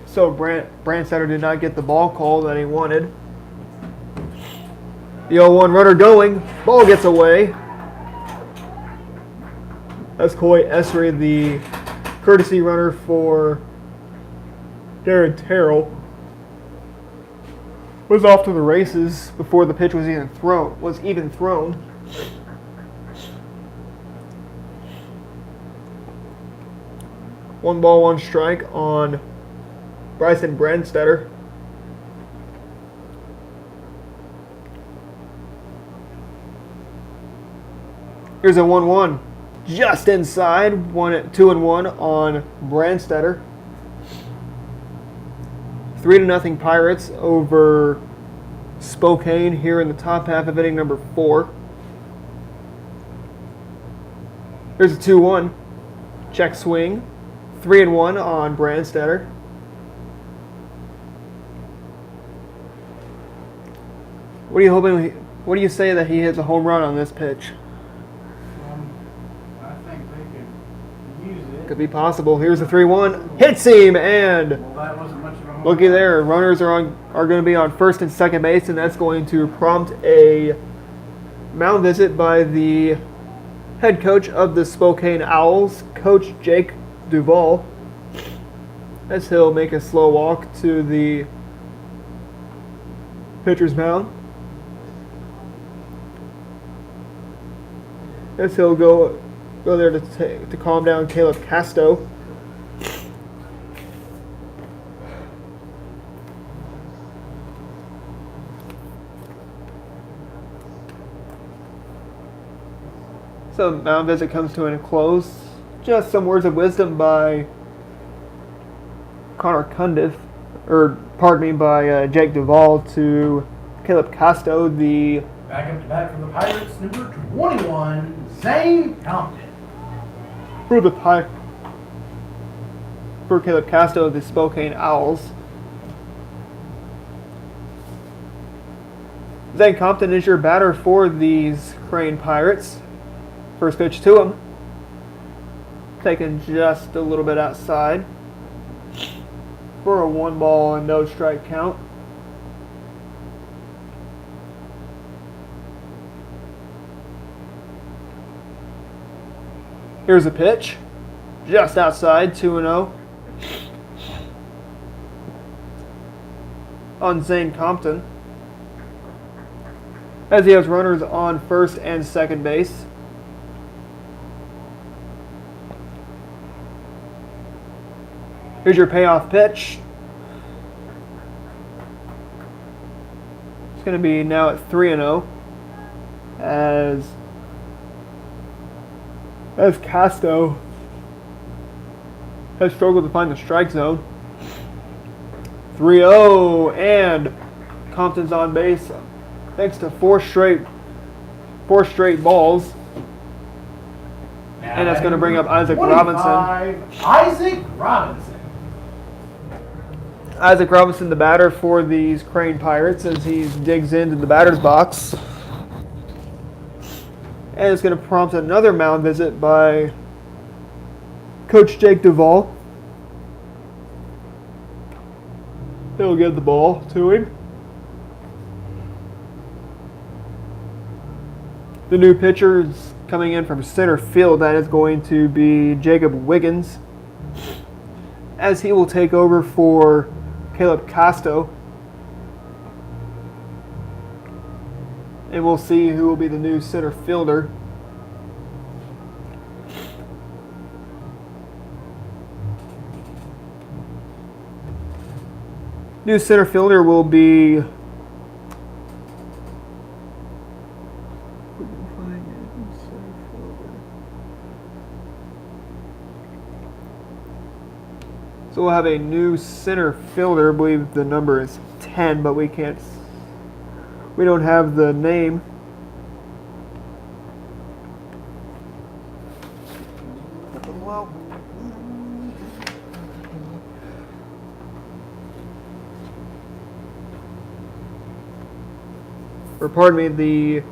So Brandstetter did not get the ball call that he wanted. The 0-1 runner going. Ball gets away. That's Coy Esri, the courtesy runner for Darren Terrell, was off to the races before the pitch was even thrown. One ball, one strike on Bryson Brandstetter. Here's a 1-1. Just inside, 2-1 on Brandstetter. 3-0 Pirates over Spokane here in the top half of inning number 4. Here's a 2-1. Check swing. 3-1 on Brandstetter. What do you say that he hits a home run on this pitch? I think they could use it. Could be possible. Here's a 3-1. Hits him, and Well, that wasn't much of a home looky run. there. Runners are going to be on first and second base, and that's going to prompt a mound visit by the head coach of the Spokane Owls, Coach Jake Duvall, as he'll make a slow walk to the pitcher's mound. As he'll go there to calm down Caleb Casto. So the mound visit comes to a close. Just some words of wisdom by Connor Cundiff, by Jake Duvall to Caleb Casto, the Back up to bat for the Pirates, number 21, Zane Compton. for Caleb Casto of the Spokane Owls. Zane Compton is your batter for these Crane Pirates. First pitch to him. Taken just a little bit outside for a 1-ball and no strike count. Here's a pitch. Just outside, 2-0. On Zane Compton, as he has runners on first and second base. Here's your payoff pitch. It's going to be now at 3-0 as Casto has struggled to find the strike zone. 3-0, and Compton's on base thanks to four straight balls. And that's going to bring up Isaac Robinson. Isaac Robinson. Isaac Robinson, the batter for these Crane Pirates, as he digs into the batter's box. And it's going to prompt another mound visit by Coach Jake Duvall. He'll give the ball to him. The new pitcher is coming in from center field. That is going to be Jacob Wiggins, as he will take over for Caleb Casto. And we'll see who will be the new center fielder. New center fielder will be So we'll have a new center fielder. I believe the number is 10, but we don't have the name. Or pardon me, the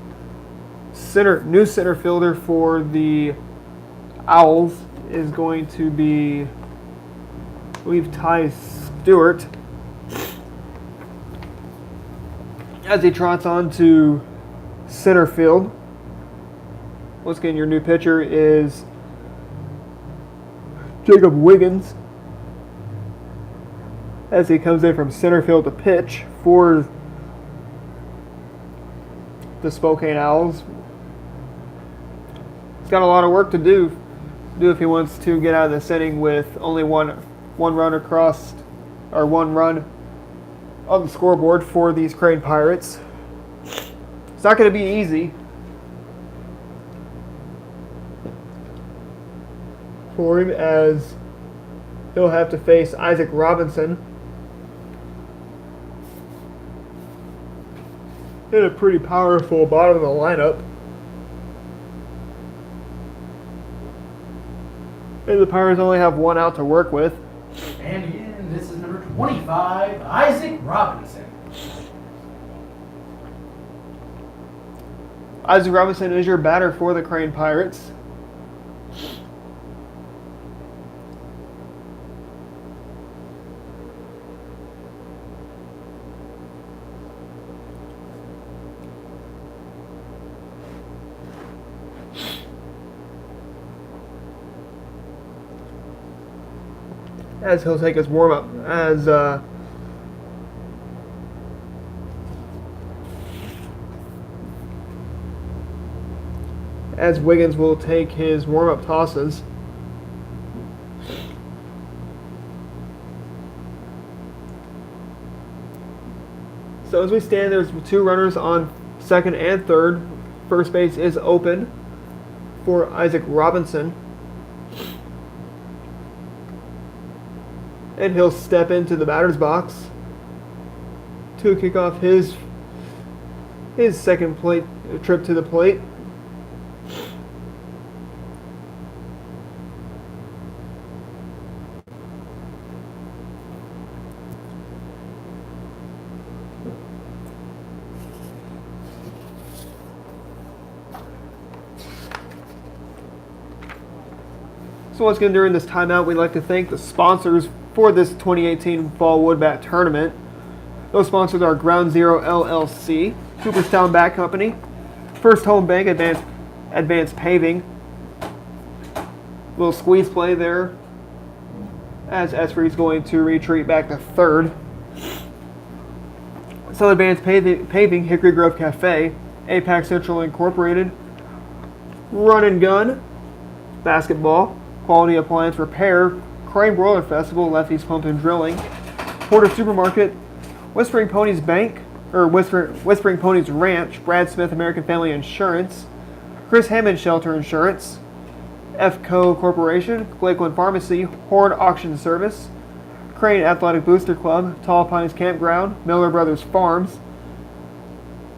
new center fielder for the Owls is going to be, I believe, Ty Stewart, as he trots on to center field. Once again, your new pitcher is Jacob Wiggins, as he comes in from center field to pitch for the Spokane Owls. He's got a lot of work to do if he wants to get out of this inning with only one run across, or one run on the scoreboard for these Crane Pirates. It's not going to be easy for him, as he'll have to face Isaac Robinson in a pretty powerful bottom of the lineup. And the Pirates only have one out to work with. And again, this is number 25, Isaac Robinson. Isaac Robinson is your batter for the Crane Pirates. As he'll take his warm-up, as Wiggins will take his warm-up tosses. So as we stand, there's two runners on second and third. First base is open for Isaac Robinson. And he'll step into the batter's box to kick off his second trip to the plate. So once again, during this timeout, we'd like to thank the sponsors for this 2018 Fall Wood Bat Tournament. Those sponsors are Ground Zero LLC, Cooperstown Bat Company, First Home Bank, Advanced Paving. Little squeeze play there, as Esri's going to retreat back to third. So Advanced Paving, Hickory Grove Cafe, APAC Central Incorporated, Run and Gun, Basketball, Quality Appliance Repair, Crane Broiler Festival, Lefty's Pump and Drilling, Porter Supermarket, Whispering Ponies Bank, or Whispering Ponies Ranch, Brad Smith American Family Insurance, Chris Hammond Shelter Insurance, FCO Corporation, Lakeland Pharmacy, Horn Auction Service, Crane Athletic Booster Club, Tall Pines Campground, Miller Brothers Farms,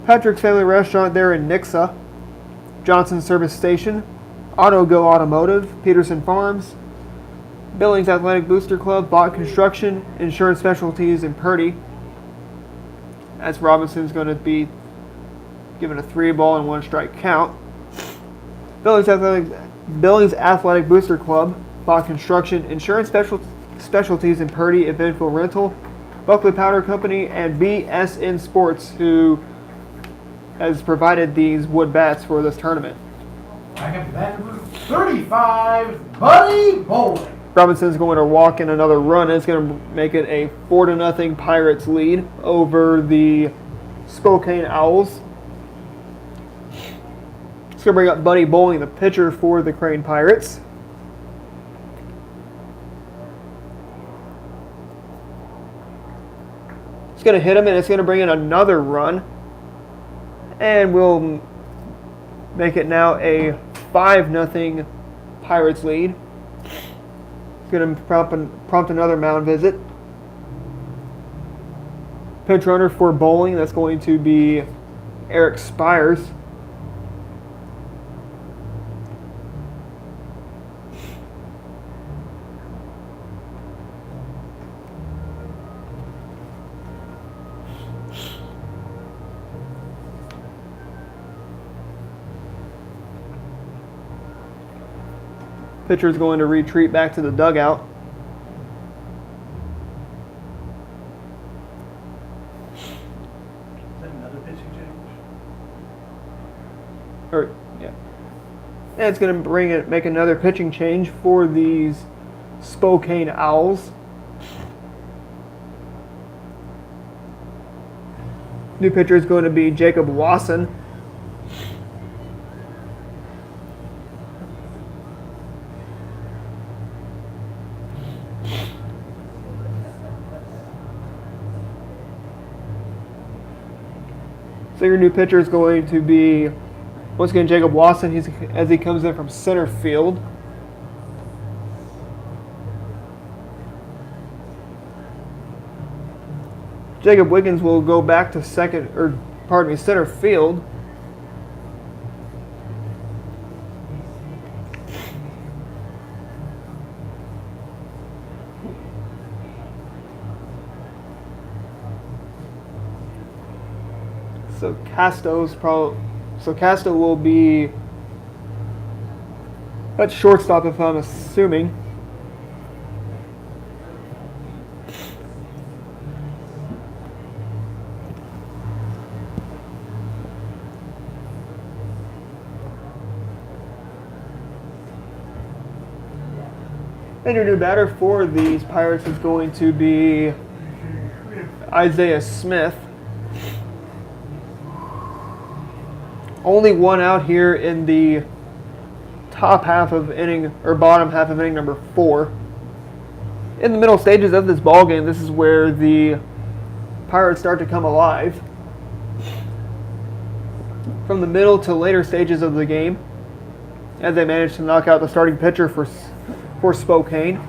Patrick's Family Restaurant there in Nixa, Johnson Service Station, Auto Go Automotive, Peterson Farms, Billings Athletic Booster Club, Bott Construction, Insurance Specialties in Purdy. As Robinson's going to be given a 3-ball and 1-strike count. Billings Athletic Booster Club, Bott Construction, Insurance Specialties in Purdy, Eventful Rental, Buckley Powder Company, and BSN Sports, who has provided these wood bats for this tournament. Back up to bat number 35, Buddy Bowling. Robinson's going to walk in another run, and it's going to make it a 4-0 Pirates lead over the Spokane Owls. It's going to bring up Buddy Bowling, the pitcher for the Crane Pirates. It's going to hit him, and it's going to bring in another run. And we'll make it now a 5-0 Pirates lead. It's going to prompt another mound visit. Pinch runner for bowling, that's going to be Eric Spires. Pitcher is going to retreat back to the dugout. Is that another pitching change? Yeah. And it's going to make another pitching change for these Spokane Owls. New pitcher is going to be Jacob Wasson. So your new pitcher is going to be, once again, Jacob Wasson as he comes in from center field. Jacob Wiggins will go back to center field. So Casto will be at shortstop, if I'm assuming. And your new batter for these Pirates is going to be Isaiah Smith. Only one out here in the bottom half of inning number 4. In the middle stages of this ball game, this is where the Pirates start to come alive. From the middle to later stages of the game, as they manage to knock out the starting pitcher for Spokane.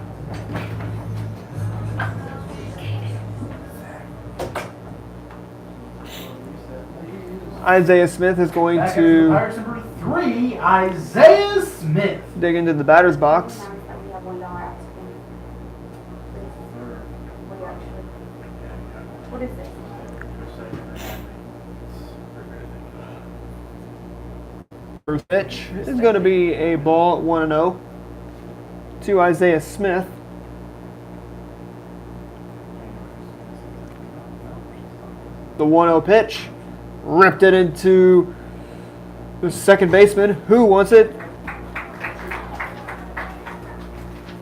Isaiah Smith is going to Pirates number 3, Isaiah Smith. dig into the batter's box. What is this? First pitch is going to be a ball at 1-0 to Isaiah Smith. The 1-0 pitch ripped it into the second baseman, who wants it.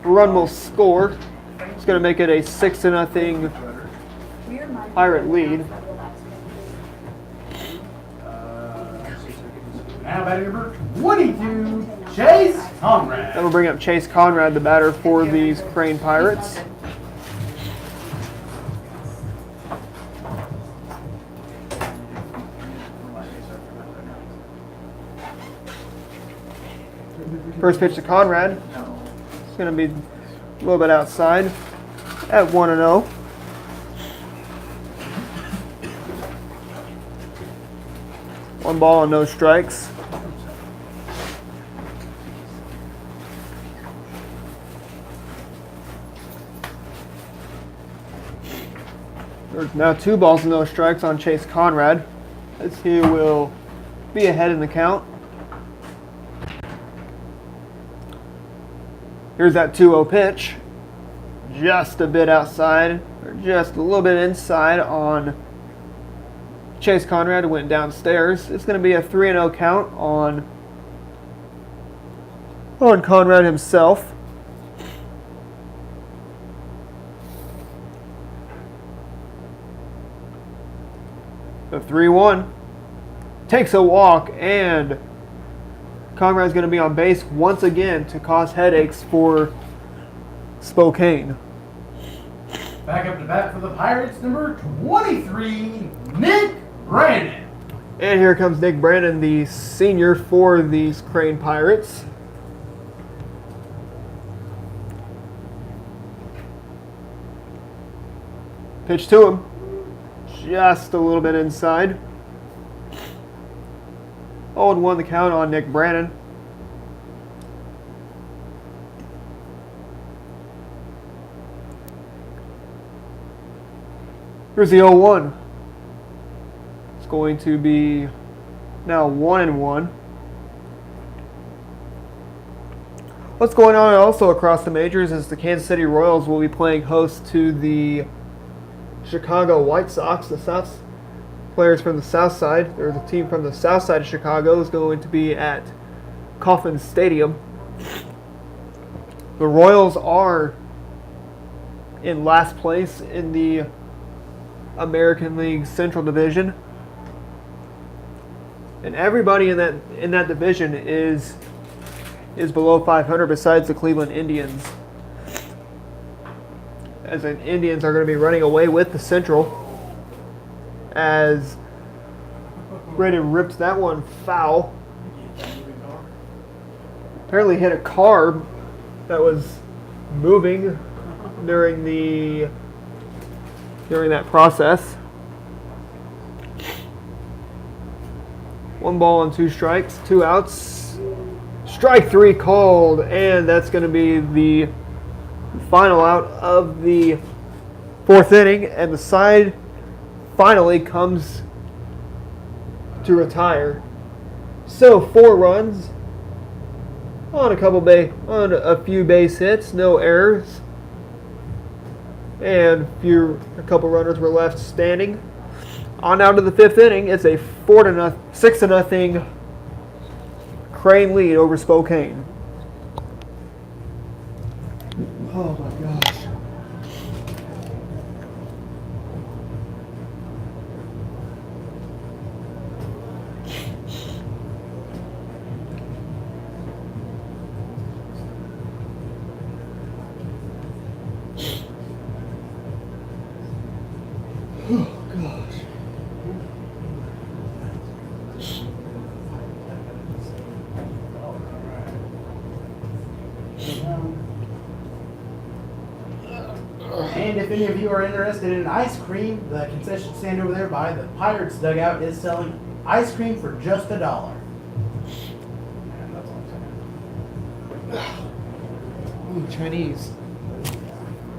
Run will score. It's going to make it a 6-0 Pirate lead. Now batting number 22, Chase Conrad. That will bring up Chase Conrad, the batter for these Crane Pirates. First pitch to Conrad. It's going to be a little bit outside at 1-0. One ball and no strikes. There's now 2 balls and no strikes on Chase Conrad, as he will be ahead in the count. Here's that 2-0 pitch. Just a bit outside, or just a little bit inside on Chase Conrad, who went downstairs. It's going to be a 3-0 count on Conrad himself. The 3-1 takes a walk, and Conrad's going to be on base once again to cause headaches for Spokane. Back up to bat for the Pirates, number 23, Nick Brandon. And here comes Nick Brandon, the senior for these Crane Pirates. Pitch to him. Just a little bit inside. 0-1 the count on Nick Brannon. Here's the 0-1. It's going to be now 1-1. What's going on also across the majors is the Kansas City Royals will be playing host to the Chicago White Sox. The South players from the south side, or the team from the south side of Chicago, is going to be at Kauffman Stadium. The Royals are in last place in the American League Central Division, and everybody in that division is below 500 besides the Cleveland Indians. As the Indians are going to be running away with the Central, as Brandon rips that one foul. Apparently hit a car that was moving during that process. 1 ball and 2 strikes, 2 outs. Strike 3 called, and that's going to be the final out of the 4th inning, and the side finally comes to retire. So 4 runs on a few base hits, no errors, and a couple runners were left standing. On out of the 5th inning, it's a 6-0 Crane lead over Spokane. Oh my gosh. Oh gosh. And if any of you are interested in ice cream, the concession stand over there by the Pirates dugout is selling ice cream for just $1. And that's all I'm saying. Ooh, Chinese.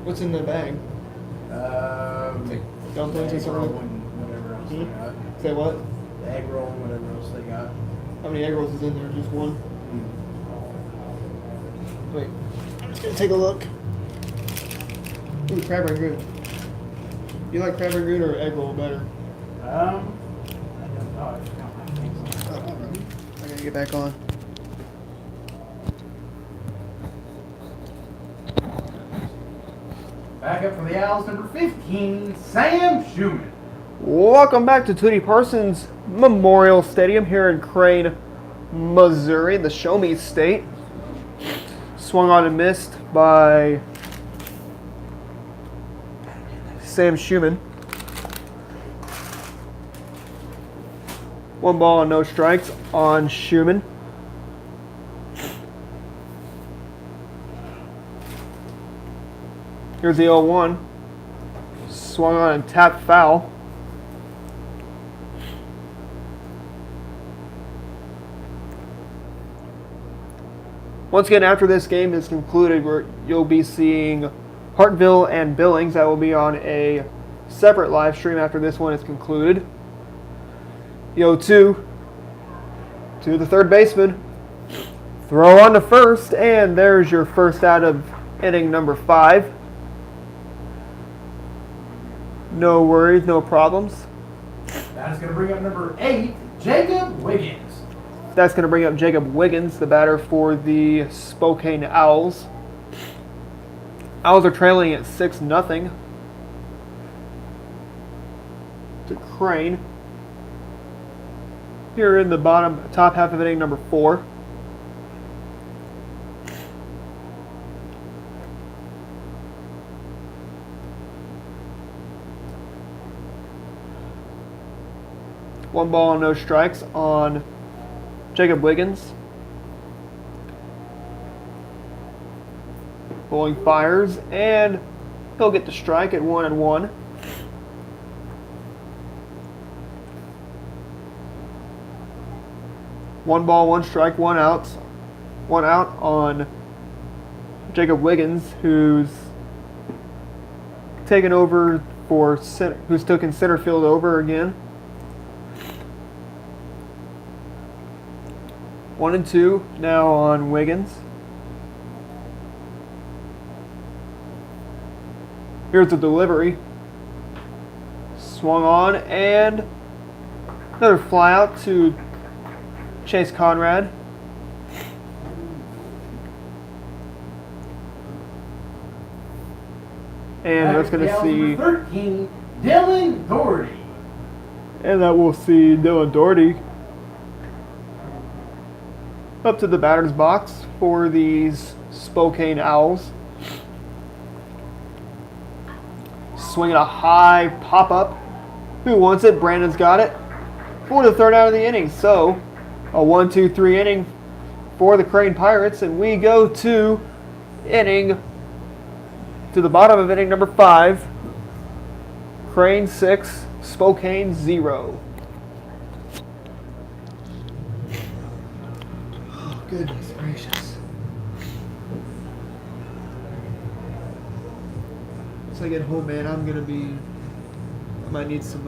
What's in the bag? Dumplings and egg roll something? and whatever else they got. Say what? The egg roll and whatever else they got. How many egg rolls is in there? Just one? Wait, I'm just gonna take a look. Ooh, crab rangoon. You like crab rangoon or egg roll better? I don't know. I think so. I gotta get back on. Back up for the Owls, number 15, Sam Schumann. Welcome back to Tootie Parsons Memorial Stadium here in Crane, Missouri, the Show Me State. Swung on and missed by Sam Schumann. 1 ball and no strikes on Schumann. Here's the 0-1. Swung on and tapped foul. Once again, after this game is concluded, you'll be seeing Hartville and Billings. That will be on a separate live stream after this one is concluded. The 0-2 to the third baseman. Throw on to first, and there's your first out of inning number 5. No worries, no problems. That's going to bring up number 8, Jacob Wiggins. That's going to bring up Jacob Wiggins, the batter for the Spokane Owls. Owls are trailing at 6-0 to Crane. Here in the top half of inning number 4. One ball and no strikes on Jacob Wiggins. Bowling fires, and he'll get the strike at 1-1. 1 ball, 1 strike, 1 out. 1 out on Jacob Wiggins, who's taken over for center, who's taken center field over again. 1-2 now on Wiggins. Here's the delivery. Swung on and another fly out to Chase Conrad. And that's going to see 13, Dylan Doherty. And that will see Dylan Doherty up to the batter's box for these Spokane Owls. Swinging a high pop-up. Who wants it? Brandon's got it for the 3rd out of the inning. So a 1-2-3 inning for the Crane Pirates, and we go to the bottom of inning number 5. Crane 6, Spokane 0. Oh, goodness gracious. Once I get home, man, I might need some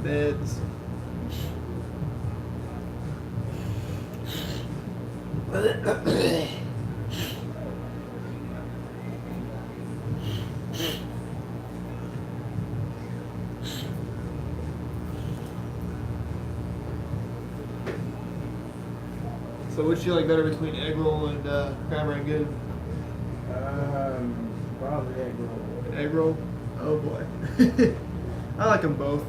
meds. So which do you like better between egg roll and crab rangoon? Probably egg roll. Egg roll? Oh boy. I like them both.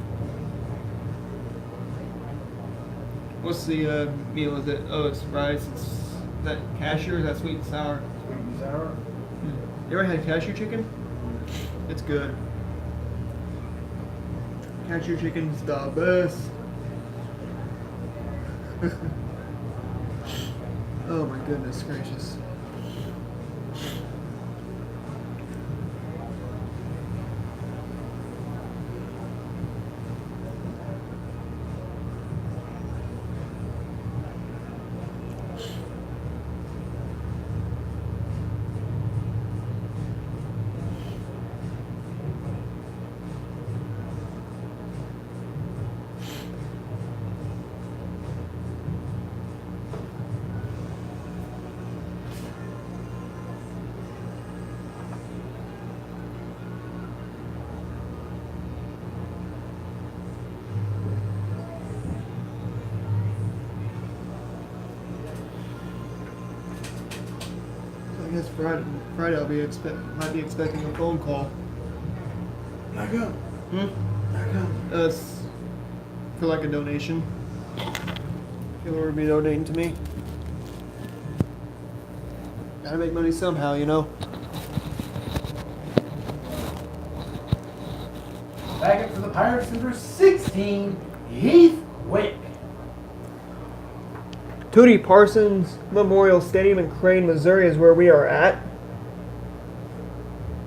What's the meal? Is it? Oh, it's rice. Is that cashew or is that sweet and sour? Sweet and sour. You ever had cashew chicken? It's good. Cashew chicken's the best. Oh my goodness gracious. I guess Friday might be expecting a phone call. Back up. Back up. It's for like a donation. People would be donating to me. Gotta make money somehow, you know. Back up for the Pirates, number 16, Heath Wick. Tootie Parsons Memorial Stadium in Crane, Missouri is where we are at.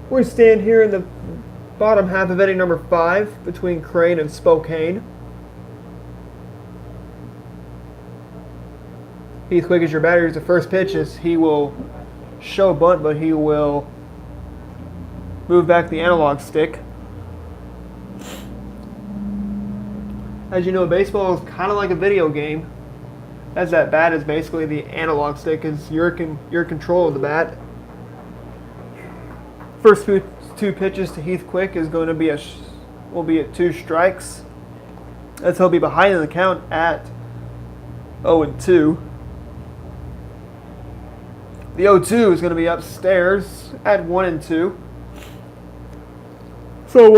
We stand here in the bottom half of inning number 5 between Crane and Spokane. Heath Quick is your batter. Here's the first pitch. He will show bunt, but he will move back the analog stick. As you know, baseball is kind of like a video game. As that bat is basically the analog stick, is your control of the bat. First 2 pitches to Heath Quick is going to be will be at 2 strikes. As he'll be behind in the count at 0-2. The 0-2 is going to be upstairs at 1-2. So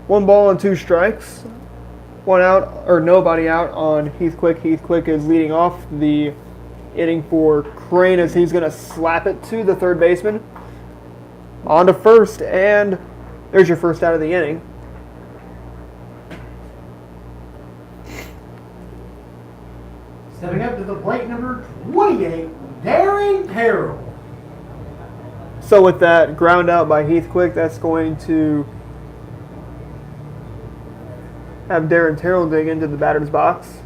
1 ball and 2 strikes. 1 out, or nobody out on Heath Quick. Heath Quick is leading off the inning for Crane as he's going to slap it to the third baseman. On to first, and there's your first out of the inning. Stepping up to the plate, number 28, Darren Carroll. So with that ground out by Heath Quick, that's going to have Darren Terrell dig into the batter's box.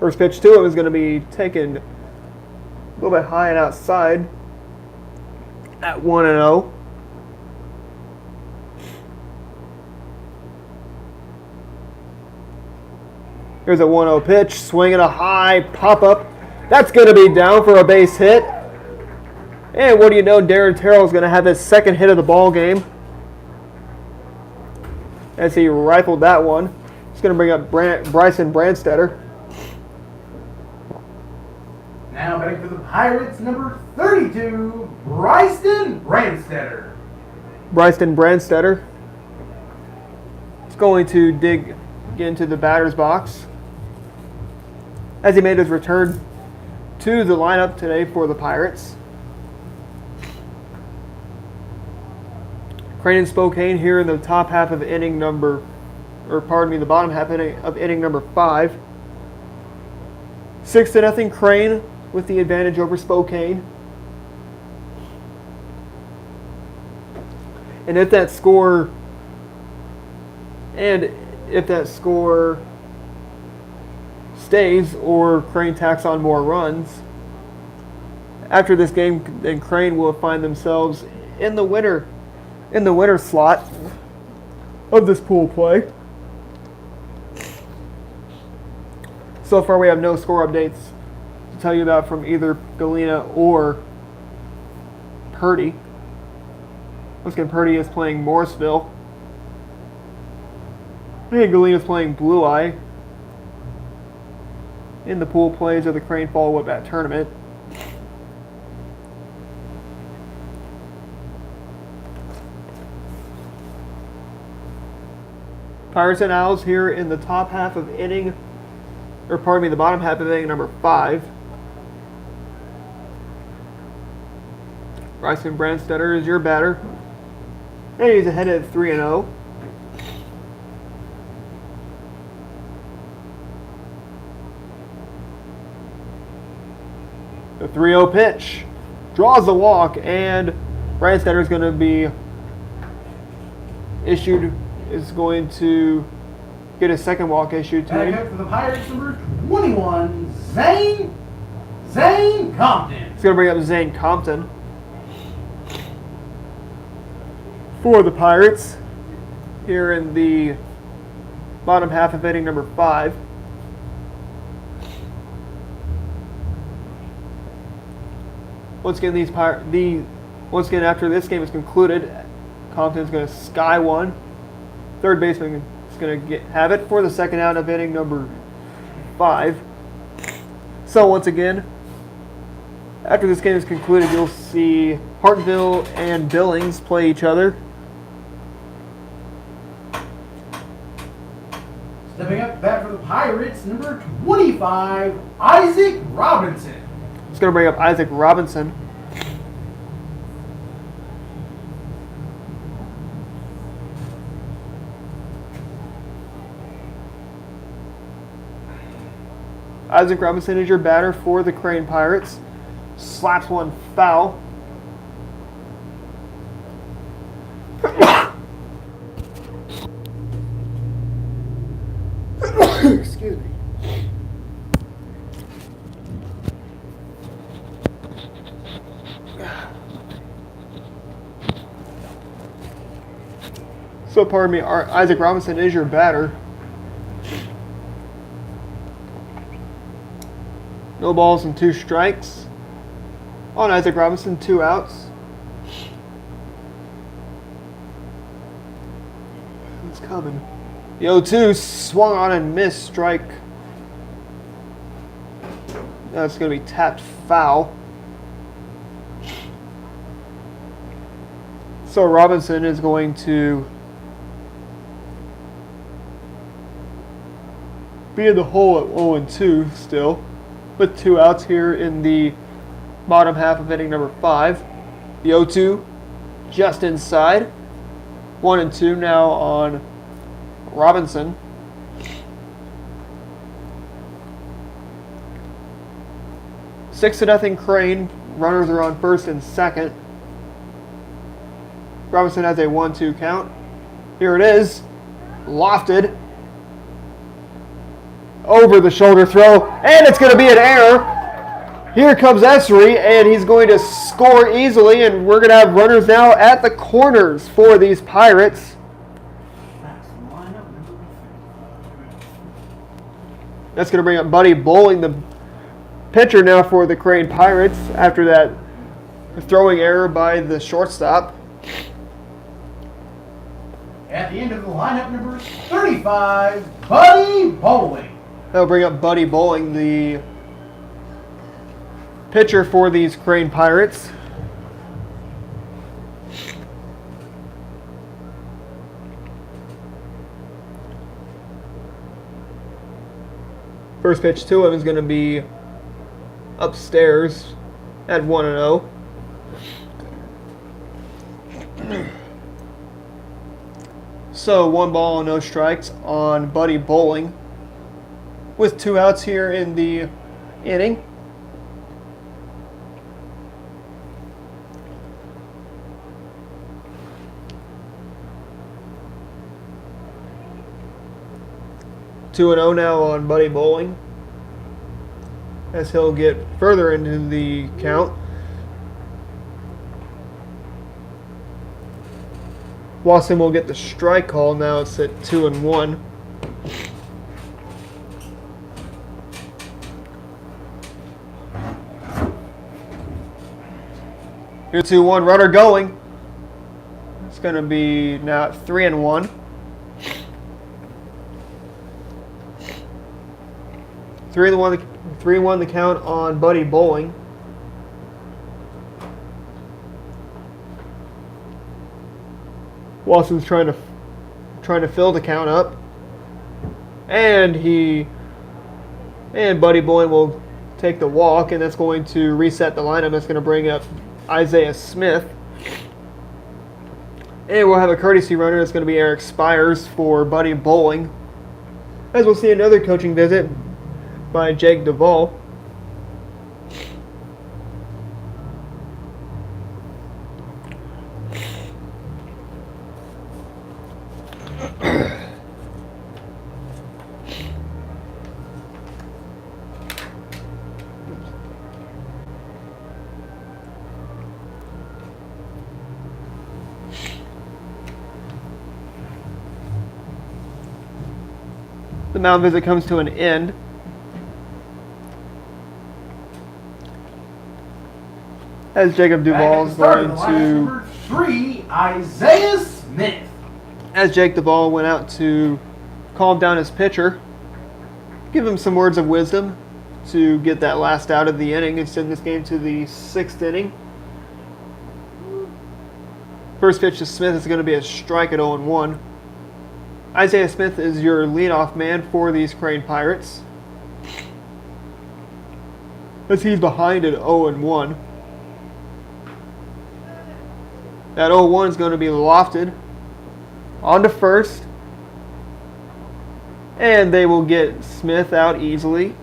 First pitch to him is going to be taken a little bit high and outside at 1-0. Here's a 1-0 pitch, swinging a high pop-up. That's going to be down for a base hit. And what do you know, Darren Terrell is going to have his second hit of the ball game as he rifled that one. He's going to bring up Bryson Brandstetter. Now batting for the Pirates, number 32, Bryson Brandstetter. Bryson Brandstetter is going to dig into the batter's box as he made his return to the lineup today for the Pirates. Crane and Spokane here in the top half of inning the bottom half of inning number 5. 6-0 Crane with the advantage over Spokane. And if that score stays or Crane tacks on more runs, after this game, then Crane will find themselves in the winner slot of this pool play. So far we have no score updates to tell you about from either Galena or Purdy. Once again, Purdy is playing Morrisville. And Galena is playing Blue Eye in the pool plays of the Crane Fall Whip-Bat Tournament. Pirates and Owls here in the top half of the bottom half of inning number 5. Bryson Brandstetter is your batter. And he's ahead at 3-0. The 3-0 pitch draws the walk, and Brandstetter is going to be going to get a second walk issued to Back him. up for the Pirates, number 21, Zane Compton. He's going to bring up Zane Compton for the Pirates here in the bottom half of inning number 5. Once again, after this game is concluded, Compton's going to sky one. Third baseman is going to have it for the second out of inning number 5. So once again, after this game is concluded, you'll see Hartville and Billings play each other. Stepping up to bat for the Pirates, number 25, Isaac Robinson. It's going to bring up Isaac Robinson. Isaac Robinson is your batter for the Crane Pirates. Slaps one foul. Excuse me. So, pardon me, Isaac Robinson is your batter. No balls and 2 strikes. On Isaac Robinson, 2 outs. It's coming. The 0-2 swung on and missed, strike. That's going to be tapped foul. So Robinson is going to be in the hole at 0-2 still, with 2 outs here in the bottom half of inning number 5. The 0-2 just inside. 1-2 now on Robinson. Six to nothing Crane. Runners are on first and second. Robinson has a 1-2 count. Here it is. Lofted. Over the shoulder throw. And it's going to be an error. Here comes Essery, and he's going to score easily. And we're going to have runners now at the corners for these Pirates. That's going to bring up Buddy Bowling, the pitcher now for the Crane Pirates, after that throwing error by the shortstop. At the end of the lineup, number 35, Buddy Bowling. That'll bring up Buddy Bowling, the pitcher for these Crane Pirates. First pitch to him is going to be upstairs at 1-0. So 1 ball, no strikes on Buddy Bowling, with 2 outs here in the inning. Two and 0 now on Buddy Bowling, as he'll get further into the count. Watson will get the strike call. Now it's at 2-1. Here's 2-1, runner going. It's going to be now at 3-1. 3-1 the count on Buddy Bowling. Watson's trying to fill the count up, and Buddy Bowling will take the walk, and that's going to reset the lineup. That's going to bring up Isaiah Smith, and we'll have a courtesy runner. That's going to be Eric Spires for Buddy Bowling, as we'll see another coaching visit by Jake Duvall. The mound visit comes to an end. As Jacob Duvall is going to... Number 3, Isaiah Smith. As Jake Duvall went out to calm down his pitcher, give him some words of wisdom to get that last out of the inning and send this game to the 6th inning. First pitch to Smith is going to be a strike at 0-1. Isaiah Smith is your leadoff man for these Crane Pirates, as he's behind at 0-1. That 0-1 is going to be lofted on to first, and they will get Smith out easily.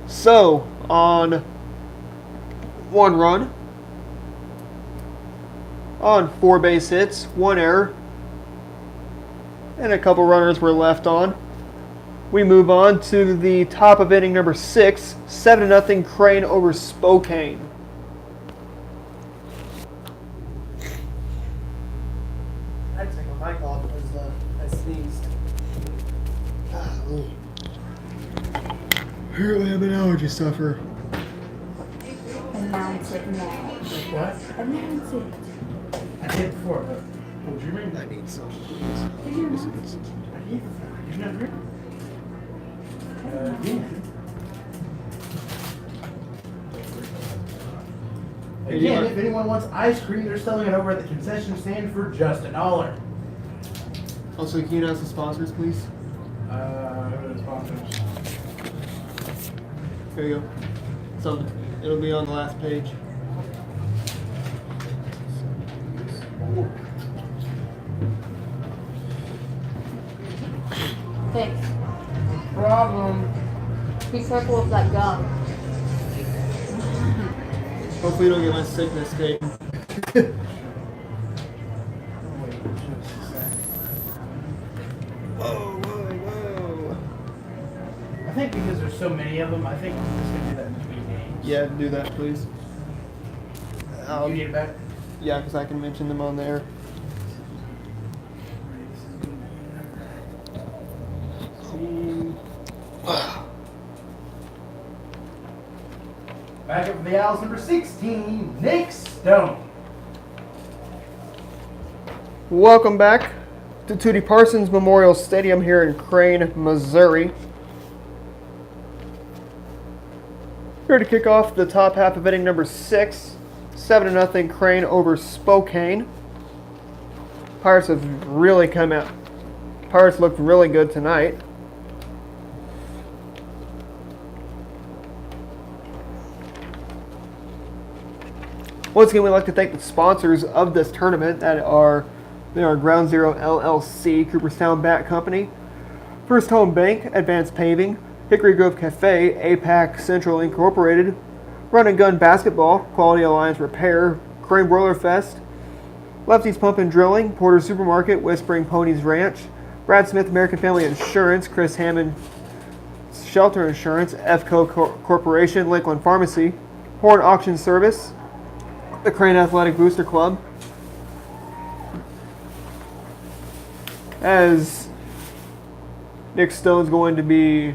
So, on 1 run, on 4 base hits, 1 error, and a couple runners were left on, we move on to the top of inning number 6, 7-0 Crane over Spokane. I had to take my mic off because I sneezed. Apparently I'm an allergy sufferer. Announce it now. What? Announce it. I did before, but what do you mean? I need some. You're not here? Again, if anyone wants ice cream, they're selling it over at the concession stand for just $1. Also, can you announce the sponsors, please? Who are the sponsors? There you go. So it'll be on the last page. Thanks. Problem. Be careful of that gum. Hopefully you don't get my sickness cake. Whoa, whoa, whoa. I think because there's so many of them, I think I'm just gonna do that in between games. Yeah, do that, please. You need it back? Yeah, because I can mention them on there. Back up for the Owls, number 16, Nick Stone. Welcome back to Tootie Parsons Memorial Stadium here in Crane, Missouri. Here to kick off the top half of inning number 6. 7-0 Crane over Spokane. Pirates have really come out. Pirates looked really good tonight. Once again, we'd like to thank the sponsors of this tournament they are Ground Zero LLC, Cooperstown Bat Company, First Home Bank, Advanced Paving, Hickory Grove Cafe, APAC Central Incorporated, Run and Gun Basketball, Quality Alliance Repair, Crane Broiler Fest, Lefty's Pump and Drilling, Porter Supermarket, Whispering Ponies Ranch, Brad Smith American Family Insurance, Chris Hammond Shelter Insurance, FCO Corporation, Lakeland Pharmacy, Horn Auction Service, the Crane Athletic Booster Club. As Nick Stone's going to be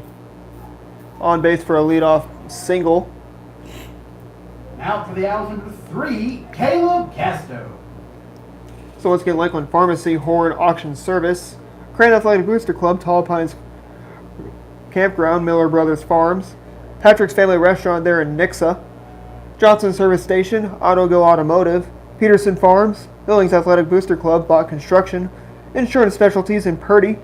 on base for a leadoff single. Now for the Owls, number 3, Caleb Casto. So once again, Lakeland Pharmacy, Horn Auction Service, Crane Athletic Booster Club, Tall Pines Campground, Miller Brothers Farms, Patrick's Family Restaurant there in Nixa, Johnson Service Station, AutoGo Automotive, Peterson Farms, Billings Athletic Booster Club, Bott Construction, Insurance Specialties in Purdy,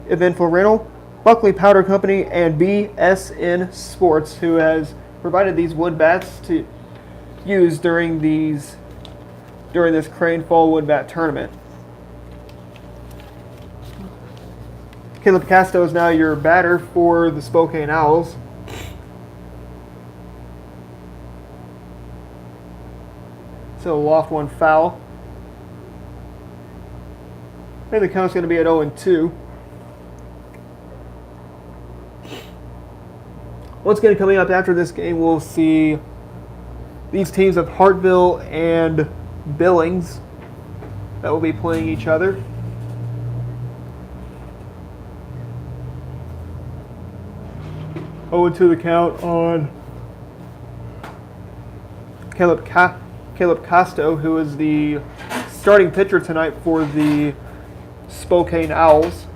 Eventful Rental, Buckley Powder Company, and BSN Sports, who has provided these wood bats to use during this Crane Fall Wood Bat Tournament. Caleb Casto is now your batter for the Spokane Owls. So loft one foul. I think the count's going to be at 0-2. Once again, coming up after this game, we'll see these teams of Hartville and Billings that will be playing each other. Oh, to the count on Caleb Casto, who is the starting pitcher tonight for the Spokane Owls.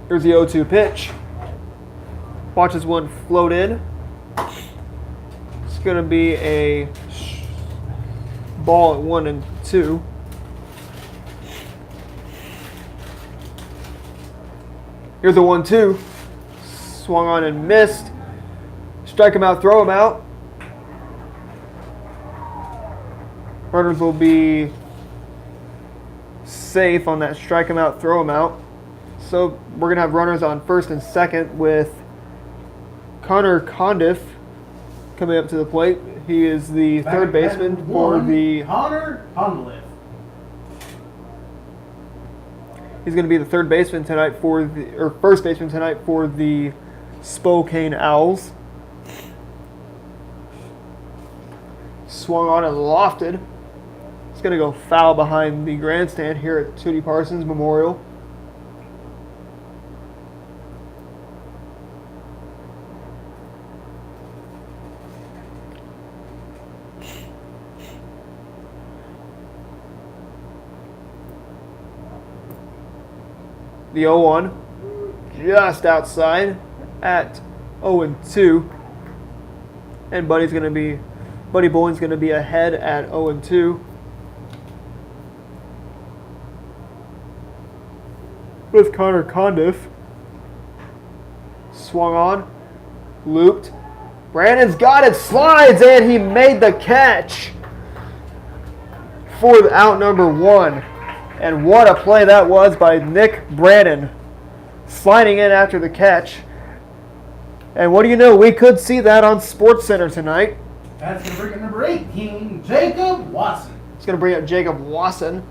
Here's the 0-2 pitch. Watches one float in. It's going to be a ball at 1-2. Here's the 1-2. Swung on and missed. Strike him out, throw him out. Runners will be safe on that strike him out, throw him out. So we're going to have runners on first and second with Connor Condiff coming up to the plate. He is the third baseman for the... Connor Condiff. He's going to be the third baseman tonight first baseman tonight for the Spokane Owls. Swung on and lofted. It's going to go foul behind the grandstand here at Tootie Parsons Memorial. The 0-1 just outside at 0-2. And Buddy Bowen's going to be ahead at 0-2. With Connor Condiff. Swung on. Looped. Brandon's got it. Slides, and he made the catch for the out number 1. And what a play that was by Nick Brandon. Sliding in after the catch. And what do you know? We could see that on Sports Center tonight. That's going to bring up number 18, Jacob Watson. It's going to bring up Jacob Watson.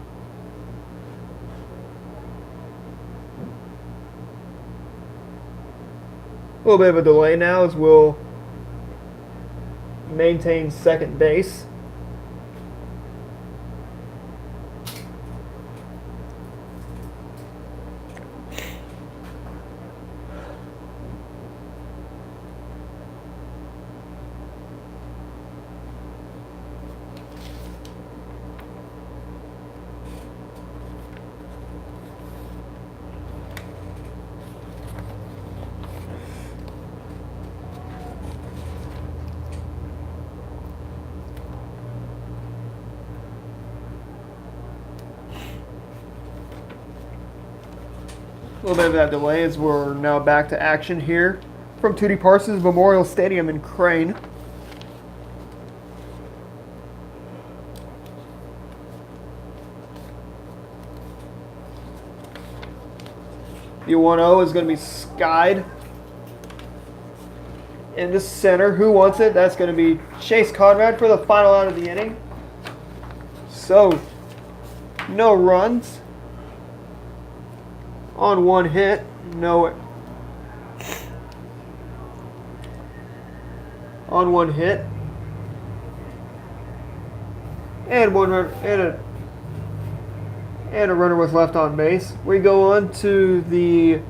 A little bit of a delay now as we'll maintain second base. A little bit of that delay as we're now back to action here from Tootie Parsons Memorial Stadium in Crane. The 1-0 is going to be skied into center. Who wants it? That's going to be Chase Conrad for the final out of the inning. So, no runs on one hit. No. On one hit. And one run and a runner was left on base. We go on to the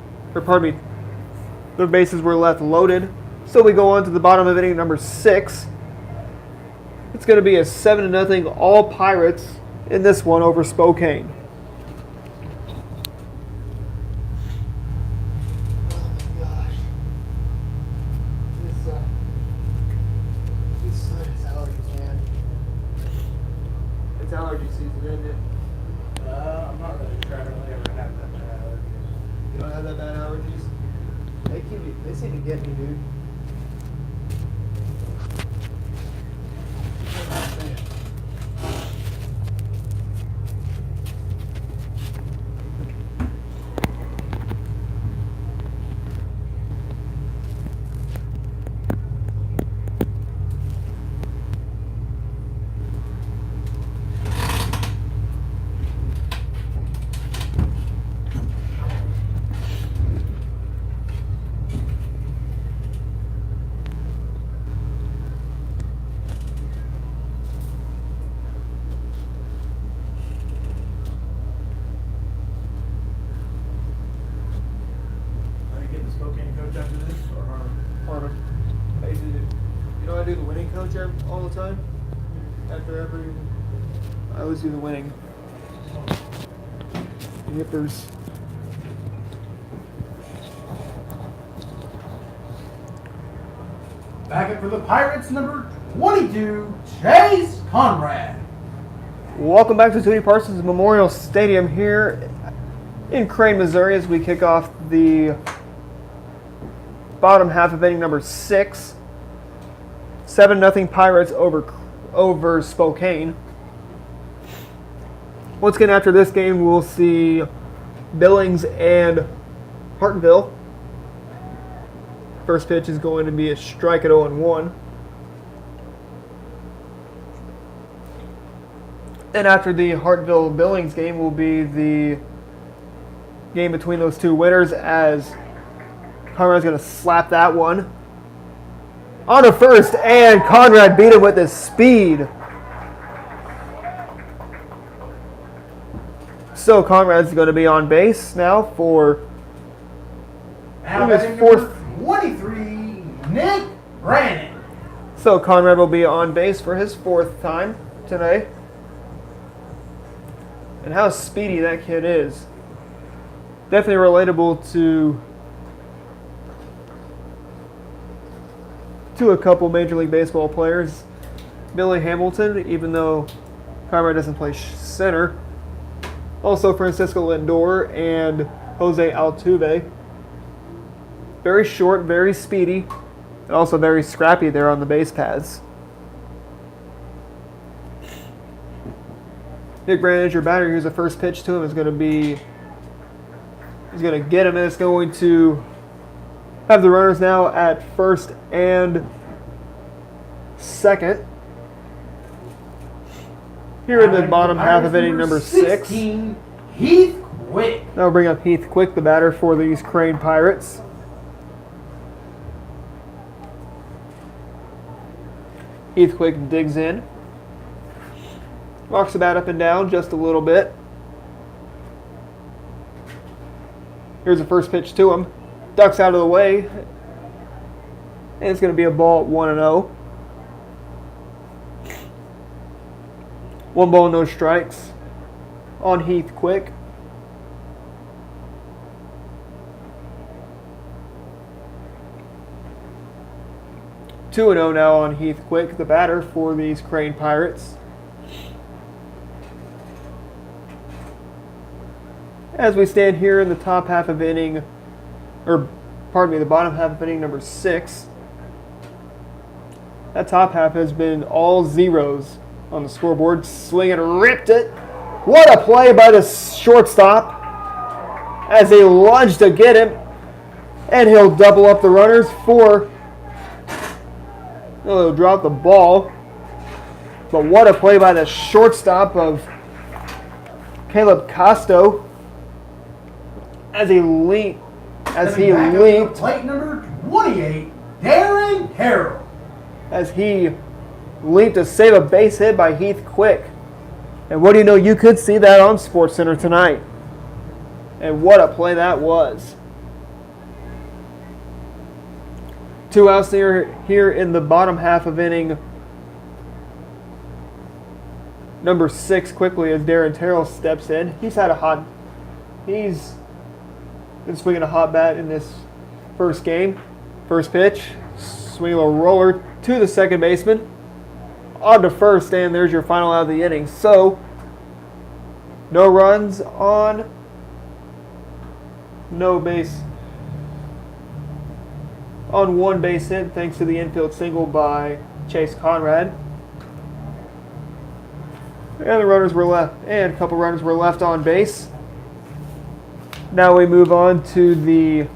bases were left loaded. So we go on to the bottom of inning number 6. It's going to be a 7-0 all Pirates in this one over Spokane. Oh my gosh. This allergies, man. It's allergy season, isn't it? I'm not really sure I really ever have that bad allergies. You don't have that bad allergies? They seem to get me, dude. Spokane coach after this, or Harder. I do the winning coach all the time. After every, I always do the winning. Yippers. back up for the Pirates, number 22, Chase Conrad. Welcome back to Tootie Parsons Memorial Stadium here in Crane, Missouri, as we kick off the bottom half of inning number 6. 7-0 Pirates over Spokane. Once again, after this game, we'll see Billings and Hartville. First pitch is going to be a strike at 0-1. And after the Hartville-Billings game will be the game between those two winners, as Conrad's going to slap that one on to first, and Conrad beat him with his speed. So Conrad's going to be on base now for his fourth. 23, Nick Brannon. So Conrad will be on base for his fourth time today. And how speedy that kid is. Definitely relatable to a couple Major League Baseball players. Billy Hamilton, even though Conrad doesn't play center. Also Francisco Lindor and Jose Altuve. Very short, very speedy, and also very scrappy there on the base paths. Nick Brannon is your batter. Here's the first pitch to him. He's going to get him, and it's going to Have the runners now at first and second. Here in the bottom half of inning number 6. 16, Heath Quick. Now we'll bring up Heath Quick, the batter for these Crane Pirates. Heath Quick digs in. Rocks the bat up and down just a little bit. Here's the first pitch to him. Ducks out of the way. And it's going to be a ball at 1-0. 1 ball, no strikes on Heath Quick. Two 2-0 now on Heath Quick, the batter for these Crane Pirates. As we stand here in the top half of inning, or pardon me, the bottom half of inning number 6. That top half has been all zeros on the scoreboard. Swing and ripped it. What a play by the shortstop as they lunge to get him. And he'll double up the runners for... He'll drop the ball. But what a play by the shortstop of Caleb Costo as he leaped. Plate number 28, Darren Harrell. As he leaped to save a base hit by Heath Quick. And what do you know? You could see that on SportsCenter tonight. And what a play that was. 2 outs here in the bottom half of inning number 6 quickly as Darren Terrell steps in. He's been swinging a hot bat in this first game. First pitch, swing a little roller to the second baseman. On to first, and there's your final out of the inning. So, no runs on no base. On 1 base hit, thanks to the infield single by Chase Conrad. And the runners were left, and a couple runners were left on base. Now we move on to the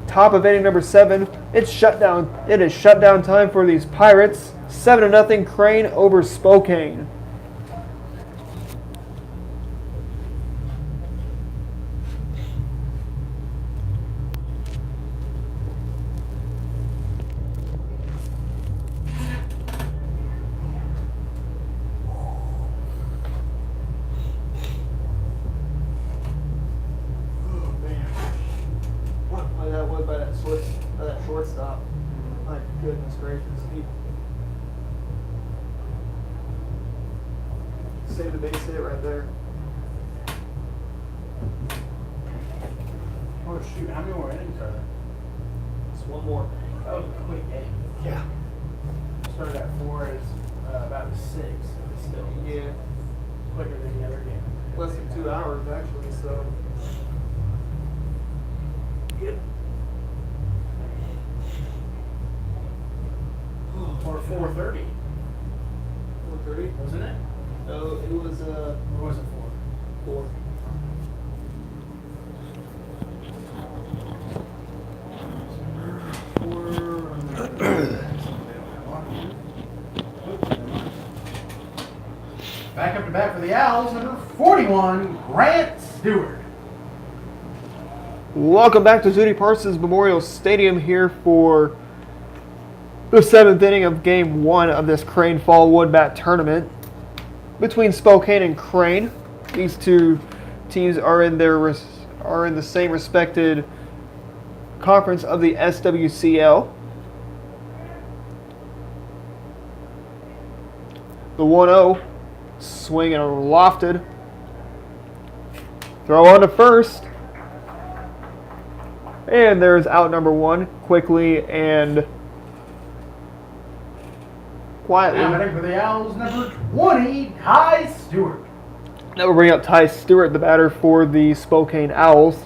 top of inning number 7. It's shutdown. It is shutdown time for these Pirates. 7-0 Crane over Spokane. That was by that shortstop. My goodness gracious. He saved the base hit right there. Oh shoot, how many more innings are there? Just one more. That was a quick game. Yeah. Started at 4, it's about 6. It's still Yeah. quicker than the other game. Less than 2 hours actually, so. Yep. Or 4:30, 4:30? wasn't it? No, it was Or was it 4? 4. Back up to bat for the Owls, number 41, Grant Stewart. Welcome back to Judy Parsons Memorial Stadium here for the 7th inning of Game 1 of this Crane Fall Wood Bat Tournament between Spokane and Crane. These two teams are in the same respected conference of the SWCL. The 1-0 swing and lofted. Throw on to first. And there's out number 1 quickly and quietly. Now batting for the Owls, number 20, Ty Stewart. Now we'll bring up Ty Stewart, the batter for the Spokane Owls.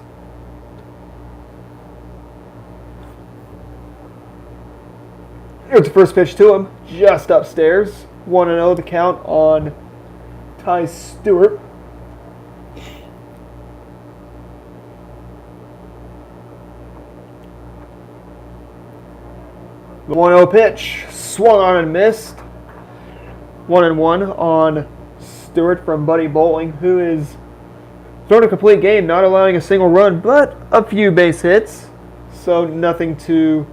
Here's the first pitch to him, just upstairs. 1-0 the count on Ty Stewart. The 1-0 pitch swung on and missed. 1-1 on Stewart from Buddy Bowling, who is throwing a complete game, not allowing a single run, but a few base hits. So nothing to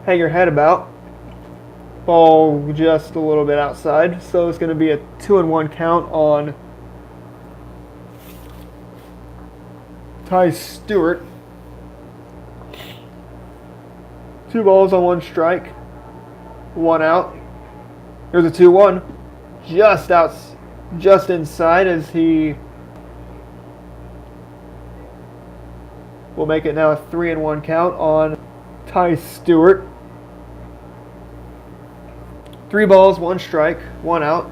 hang your head about. Ball just a little bit outside, so it's going to be a 2-1 count on Ty Stewart. 2 balls on 1 strike, 1 out. Here's a 2-1, just inside as he will make it now a 3-1 count on Ty Stewart. 3 balls, 1 strike, 1 out.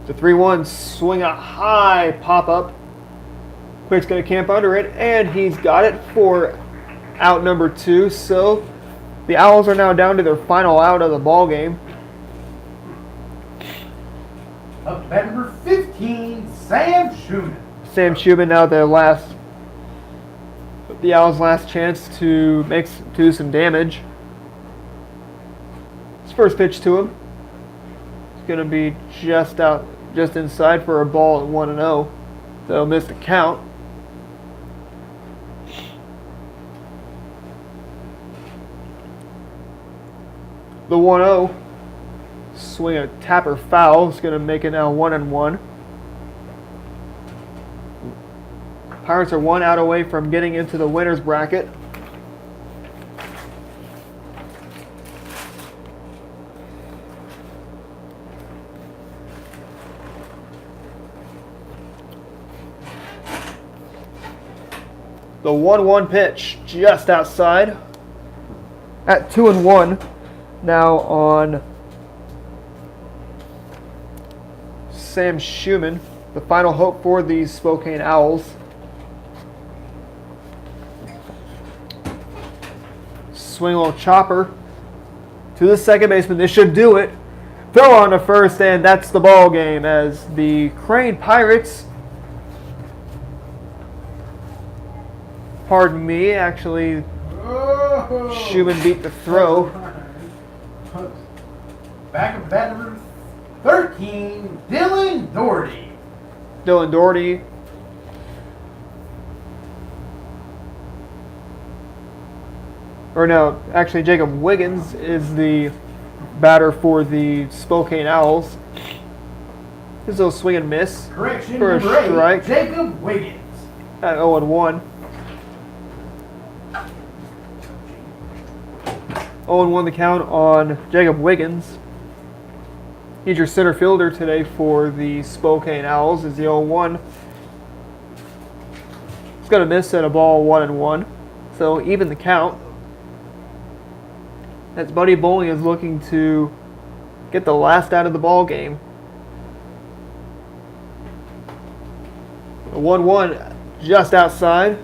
The 3-1 swing a high pop up. Quick's going to camp under it, and he's got it for out number 2. So the Owls are now down to their final out of the ball game. Up to bat number 15, Sam Schumann. Sam Schumann now the Owls' last chance to do some damage. His first pitch to him. It's going to be just inside for a ball at 1-0. They'll miss the count. The 1-0 swing a tapper foul. It's going to make it now 1-1. Pirates are 1 out away from getting into the winner's bracket. The 1-1 pitch just outside at 2-1 now on Sam Schumann, the final hope for the Spokane Owls. Swing a little chopper to the second baseman. This should do it. Throw on to first, and that's the ball game as the Crane Pirates, pardon me, actually Schumann beat the throw. Back of bat number 13, Dylan Doherty. Dylan Doherty actually Jacob Wiggins is the batter for the Spokane Owls. This little swing and miss Correction, for a number 8, strike Jacob Wiggins. at 0-1. 0-1 the count on Jacob Wiggins. He's your center fielder today for the Spokane Owls. Is the 0-1. He's got a miss at a ball 1-1. So even the count. As Buddy Bowling is looking to get the last out of the ball game. The 1-1 just outside.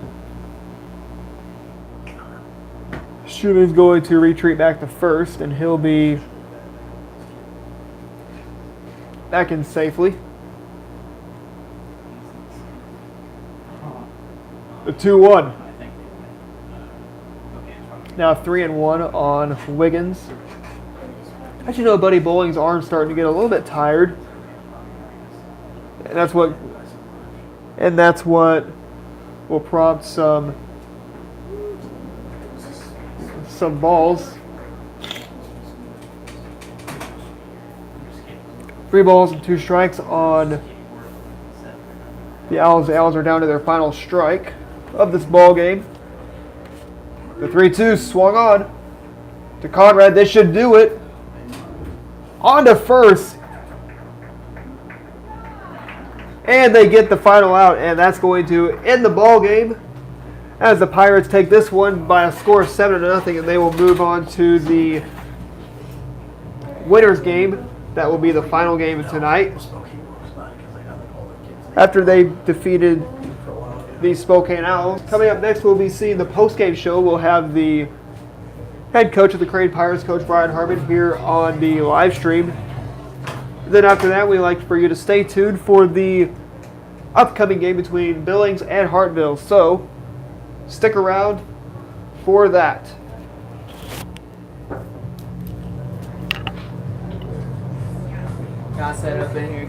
Schumann's going to retreat back to first, and he'll be back in safely. The 2-1. Now 3-1 on Wiggins. As you know, Buddy Bowling's arm's starting to get a little bit tired. And that's what will prompt some balls. 3 balls and 2 strikes on the Owls. The Owls are down to their final strike of this ball game. The 3-2 swung on to Conrad. This should do it. On to first. And they get the final out, and that's going to end the ball game as the Pirates take this one by a score of 7-0, and they will move on to the winner's game. That will be the final game of tonight. After they defeated the Spokane Owls. Coming up next, we'll be seeing the post-game show. We'll have the head coach of the Crane Pirates, Coach Brian Harmon, here on the live stream. Then after that, we'd like for you to stay tuned for the upcoming game between Billings and Hartville. So stick around for that. not set up in here